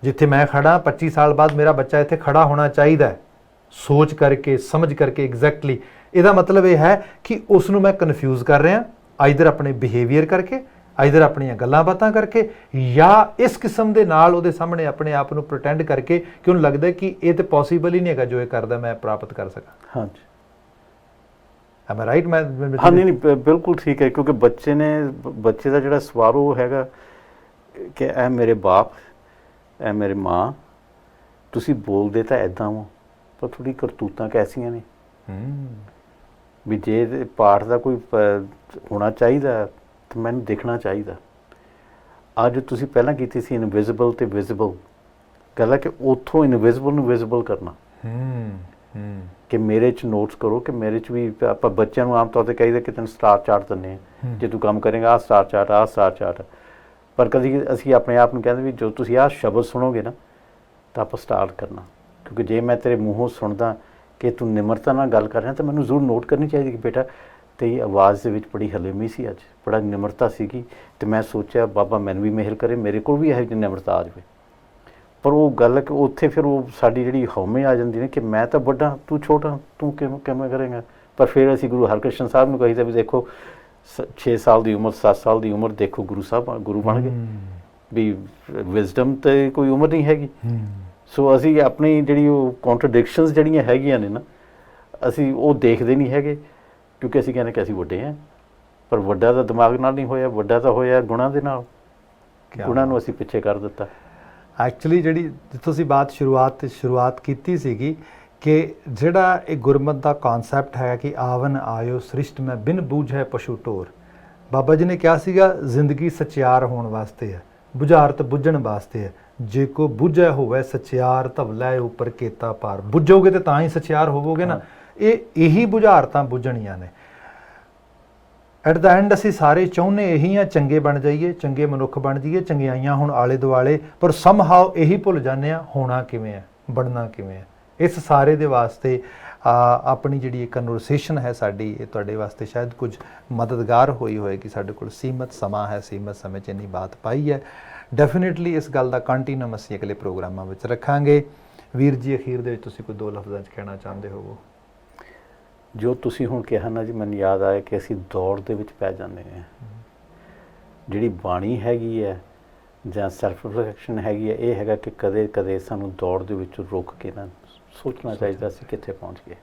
ਜਿੱਥੇ ਮੈਂ ਖੜਾ 25 ਸਾਲ ਬਾਅਦ ਮੇਰਾ ਬੱਚਾ ਇੱਥੇ ਖੜਾ ਹੋਣਾ ਚਾਹੀਦਾ ਹੈ, ਸੋਚ ਕਰਕੇ ਸਮਝ ਕਰਕੇ ਐਗਜ਼ੈਕਟਲੀ। ਇਹਦਾ ਮਤਲਬ ਇਹ ਹੈ ਕਿ ਉਸ ਨੂੰ ਮੈਂ ਕਨਫਿਊਜ਼ ਕਰ ਰਿਹਾ, ਆਈਦਰ ਆਪਣੇ ਬਿਹੇਵੀਅਰ ਕਰਕੇ, ਆਈਦਰ ਆਪਣੀਆਂ ਗੱਲਾਂ ਬਾਤਾਂ ਕਰਕੇ, ਜਾਂ ਇਸ ਕਿਸਮ ਦੇ ਨਾਲ ਉਹਦੇ ਸਾਹਮਣੇ ਆਪਣੇ ਆਪ ਨੂੰ ਪ੍ਰਟੈਂਡ ਕਰਕੇ ਕਿ ਉਹਨੂੰ ਲੱਗਦਾ ਕਿ ਇਹ ਤਾਂ ਪੋਸੀਬਲ ਹੀ ਨਹੀਂ ਹੈਗਾ ਜੋ ਇਹ ਕਰਦਾ ਮੈਂ ਪ੍ਰਾਪਤ ਕਰ ਸਕਾਂ। ਹਾਂਜੀ, ਐਮ ਆਈ ਰਾਈਟ? ਹਾਂ ਨਹੀਂ ਨਹੀਂ ਬਿਲਕੁਲ ਠੀਕ ਹੈ, ਕਿਉਂਕਿ ਬੱਚੇ ਦਾ ਜਿਹੜਾ ਸਵਾਲ ਉਹ ਹੈਗਾ ਕਿ ਇਹ ਮੇਰੇ ਬਾਪ, ਇਹ ਮੇਰੇ ਮਾਂ, ਤੁਸੀਂ ਬੋਲਦੇ ਤਾਂ ਐਦਾਂ ਹੋ ਪਰ ਥੋੜੀ ਕਰਤੂਤਾਂ ਕੈਸੀਆਂ ਨੇ। ਵੀ ਜੇ ਪਾਠ ਦਾ ਕੋਈ ਹੋਣਾ ਚਾਹੀਦਾ ਤਾਂ ਮੈਨੂੰ ਦੇਖਣਾ ਚਾਹੀਦਾ। ਅੱਜ ਤੁਸੀਂ ਪਹਿਲਾਂ ਕੀਤੀ ਸੀ ਇਨਵਿਜ਼ੀਬਲ ਤੇ ਵਿਜ਼ੀਬਲ, ਗੱਲ ਹੈ ਕਿ ਉੱਥੋਂ ਇਨਵਿਜ਼ੀਬਲ ਨੂੰ ਵਿਜ਼ੀਬਲ ਕਰਨਾ। ਕਿ ਮੇਰੇ 'ਚ ਨੋਟਸ ਕਰੋ ਕਿ ਮੇਰੇ 'ਚ ਵੀ, ਆਪਾਂ ਬੱਚਿਆਂ ਨੂੰ ਆਮ ਤੌਰ 'ਤੇ ਕਹੀਦਾ ਕਿ ਤੈਨੂੰ ਸਟਾਰ ਚਾਰਟ ਦਿੰਦੇ ਹਾਂ, ਜੇ ਤੂੰ ਕੰਮ ਕਰੇਗਾ ਆਹ ਸਟਾਰ ਚਾਰਟ, ਆਹ ਸਟਾਰ ਚਾਰਟ। ਪਰ ਕਦੀ ਅਸੀਂ ਆਪਣੇ ਆਪ ਨੂੰ ਕਹਿੰਦੇ ਵੀ ਜੋ ਤੁਸੀਂ ਆਹ ਸ਼ਬਦ ਸੁਣੋਗੇ ਨਾ ਤਾਂ ਆਪਾਂ ਸਟਾਰਟ ਕਰਨਾ। ਕਿਉਂਕਿ ਜੇ ਮੈਂ ਤੇਰੇ ਮੂੰਹੋਂ ਸੁਣਦਾ ਕਿ ਤੂੰ ਨਿਮਰਤਾ ਨਾਲ ਗੱਲ ਕਰ ਰਿਹਾ ਤਾਂ ਮੈਨੂੰ ਜ਼ਰੂਰ ਨੋਟ ਕਰਨੀ ਚਾਹੀਦੀ ਕਿ ਬੇਟਾ ਤੇਰੀ ਆਵਾਜ਼ ਦੇ ਵਿੱਚ ਬੜੀ ਹਲੀਮੀ ਸੀ, ਅੱਜ ਬੜਾ ਨਿਮਰਤਾ ਸੀਗੀ। ਅਤੇ ਮੈਂ ਸੋਚਿਆ ਬਾਬਾ ਮੈਨੂੰ ਵੀ ਮਿਹਰ ਕਰੇ, ਮੇਰੇ ਕੋਲ ਵੀ ਇਹੋ ਜਿਹੀ ਨਿਮਰਤਾ ਆ ਜਾਵੇ। ਪਰ ਉਹ ਗੱਲ ਕਿ ਉੱਥੇ ਫਿਰ ਉਹ ਸਾਡੀ ਜਿਹੜੀ ਹਉਮੈ ਆ ਜਾਂਦੀ ਨੇ ਕਿ ਮੈਂ ਤਾਂ ਵੱਡਾ, ਤੂੰ ਛੋਟਾ, ਤੂੰ ਕਿਵੇਂ ਕਰੇਗਾ। ਪਰ ਫਿਰ ਅਸੀਂ ਗੁਰੂ ਹਰਕ੍ਰਿਸ਼ਨ ਸਾਹਿਬ ਨੂੰ ਕਹੀਦਾ ਵੀ ਦੇਖੋ 6 ਸਾਲ ਦੀ ਉਮਰ, 7 ਸਾਲ ਦੀ ਉਮਰ, ਦੇਖੋ ਗੁਰੂ ਸਾਹਿਬ ਗੁਰੂ ਬਣ ਗਏ। ਵੀ ਵਿਜ਼ਡਮ ਤੇ ਕੋਈ ਉਮਰ ਨਹੀਂ ਹੈਗੀ। ਸੋ ਅਸੀਂ ਆਪਣੀ ਜਿਹੜੀ ਉਹ ਕੰਟਰਡਿਕਸ਼ਨਸ ਜਿਹੜੀਆਂ ਹੈਗੀਆਂ ਨੇ ਨਾ, ਅਸੀਂ ਉਹ ਦੇਖਦੇ ਨਹੀਂ ਹੈਗੇ, ਕਿਉਂਕਿ ਅਸੀਂ ਕਹਿੰਦੇ ਕਿ ਅਸੀਂ ਵੱਡੇ ਹਾਂ। ਪਰ ਵੱਡਾ ਤਾਂ ਦਿਮਾਗ ਨਾਲ ਨਹੀਂ ਹੋਇਆ, ਵੱਡਾ ਤਾਂ ਹੋਇਆ ਗੁਣਾਂ ਦੇ ਨਾਲ। ਗੁਣਾਂ ਨੂੰ ਅਸੀਂ ਪਿੱਛੇ ਕਰ ਦਿੱਤਾ। ਐਕਚੁਅਲੀ ਜਿਹੜੀ ਜਿੱਥੋਂ ਅਸੀਂ ਸ਼ੁਰੂਆਤ ਕੀਤੀ ਸੀਗੀ ਕਿ ਜਿਹੜਾ ਇਹ ਗੁਰਮਤ ਦਾ ਕਨਸੈਪਟ ਹੈ ਕਿ ਆਵਨ ਆਇਓ ਸ੍ਰਿਸ਼ਟ ਮੈਂ ਬਿਨ ਬੂਝੈ ਪਸ਼ੂ ਢੋਰ। ਬਾਬਾ ਜੀ ਨੇ ਕਿਹਾ ਸੀਗਾ ਜ਼ਿੰਦਗੀ ਸਚਿਆਰ ਹੋਣ ਵਾਸਤੇ ਹੈ, ਬੁਝਾਰਤ ਬੁੱਝਣ ਵਾਸਤੇ ਹੈ। ਜੇ ਕੋ ਬੁੱਝੈ ਹੋਵੇ ਸਚਿਆਰ ਧਵਲੇ ਉੱਪਰ ਕੀਤਾ ਪਾਰ। ਬੁੱਝੋਗੇ ਤੇ ਤਾਂ ਹੀ ਸਚਿਆਰ ਹੋਵੋਗੇ ਨਾ। ਇਹੀ ਬੁਝਾਰਤਾਂ ਬੁੱਝਣੀਆਂ ਨੇ। ਐਟ ਦਾ ਐਂਡ ਅਸੀਂ ਸਾਰੇ ਚਾਹੁੰਦੇ ਇਹੀ ਆ, ਚੰਗੇ ਬਣ ਜਾਈਏ, ਚੰਗੇ ਮਨੁੱਖ ਬਣ ਜਾਈਏ, ਚੰਗਿਆਈਆਂ ਹੁਣ ਆਲੇ ਦੁਆਲੇ। ਪਰ ਸਮਹਾਓ ਇਹੀ ਭੁੱਲ ਜਾਂਦੇ ਆ ਹੋਣਾ ਕਿਵੇਂ ਹੈ, ਬਣਨਾ ਕਿਵੇਂ ਹੈ। ਇਸ ਸਾਰੇ ਦੇ ਵਾਸਤੇ ਆਪਣੀ ਜਿਹੜੀ ਇਹ ਕਨਵਰਸੇਸ਼ਨ ਹੈ ਸਾਡੀ, ਇਹ ਤੁਹਾਡੇ ਵਾਸਤੇ ਸ਼ਾਇਦ ਕੁਝ ਮਦਦਗਾਰ ਹੋਈ ਹੋਏਗੀ। ਸਾਡੇ ਕੋਲ ਸੀਮਤ ਸਮਾਂ ਹੈ, ਸੀਮਤ ਸਮੇਂ 'ਚ ਇੰਨੀ ਬਾਤ ਪਾਈ ਹੈ। ਡੈਫੀਨੇਟਲੀ ਇਸ ਗੱਲ ਦਾ ਕੰਟੀਨਿਊਮ ਅਸੀਂ ਅਗਲੇ ਪ੍ਰੋਗਰਾਮਾਂ ਵਿੱਚ ਰੱਖਾਂਗੇ। ਵੀਰ ਜੀ, ਅਖੀਰ ਦੇ ਵਿੱਚ ਤੁਸੀਂ ਕੋਈ 2 ਲਫ਼ਜ਼ਾਂ 'ਚ ਕਹਿਣਾ ਚਾਹੁੰਦੇ ਹੋਵੋ? ਜੋ ਤੁਸੀਂ ਹੁਣ ਕਿਹਾ ਨਾ ਜੀ, ਮੈਨੂੰ ਯਾਦ ਆਇਆ ਕਿ ਅਸੀਂ ਦੌੜ ਦੇ ਵਿੱਚ ਪੈ ਜਾਂਦੇ ਹਾਂ। ਜਿਹੜੀ ਬਾਣੀ ਹੈਗੀ ਹੈ ਜਾਂ ਸੈਲਫ ਰਿਫਲੈਕਸ਼ਨ ਹੈਗੀ ਹੈ, ਇਹ ਹੈਗਾ ਕਿ ਕਦੇ ਕਦੇ ਸਾਨੂੰ ਦੌੜ ਦੇ ਵਿੱਚ ਰੁਕ ਕੇ ਨਾ ਸੋਚਣਾ ਚਾਹੀਦਾ ਅਸੀਂ ਕਿੱਥੇ ਪਹੁੰਚ ਗਏ।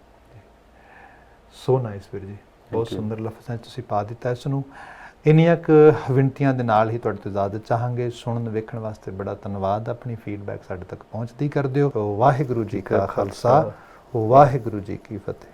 ਸੋ ਨਾਈਸ ਵੀਰ ਜੀ, ਬਹੁਤ ਸੁੰਦਰ ਲਫ਼ਜ਼ਾਂ 'ਚ ਤੁਸੀਂ ਪਾ ਦਿੱਤਾ ਇਸ ਨੂੰ। ਇੰਨੀਆਂ ਕੁ ਵਿਨਤੀਆਂ ਦੇ ਨਾਲ ਹੀ ਤੁਹਾਡੇ ਤੋਂ ਇਜਾਜ਼ਤ ਚਾਹਾਂਗੇ। ਸੁਣਨ ਵੇਖਣ ਵਾਸਤੇ ਬੜਾ ਧੰਨਵਾਦ। ਆਪਣੀ ਫੀਡਬੈਕ ਸਾਡੇ ਤੱਕ ਪਹੁੰਚਦੀ ਕਰ ਦਿਓ। ਵਾਹਿਗੁਰੂ ਜੀ ਕਾ ਖਾਲਸਾ, ਵਾਹਿਗੁਰੂ ਜੀ ਕੀ ਫਤਿਹ।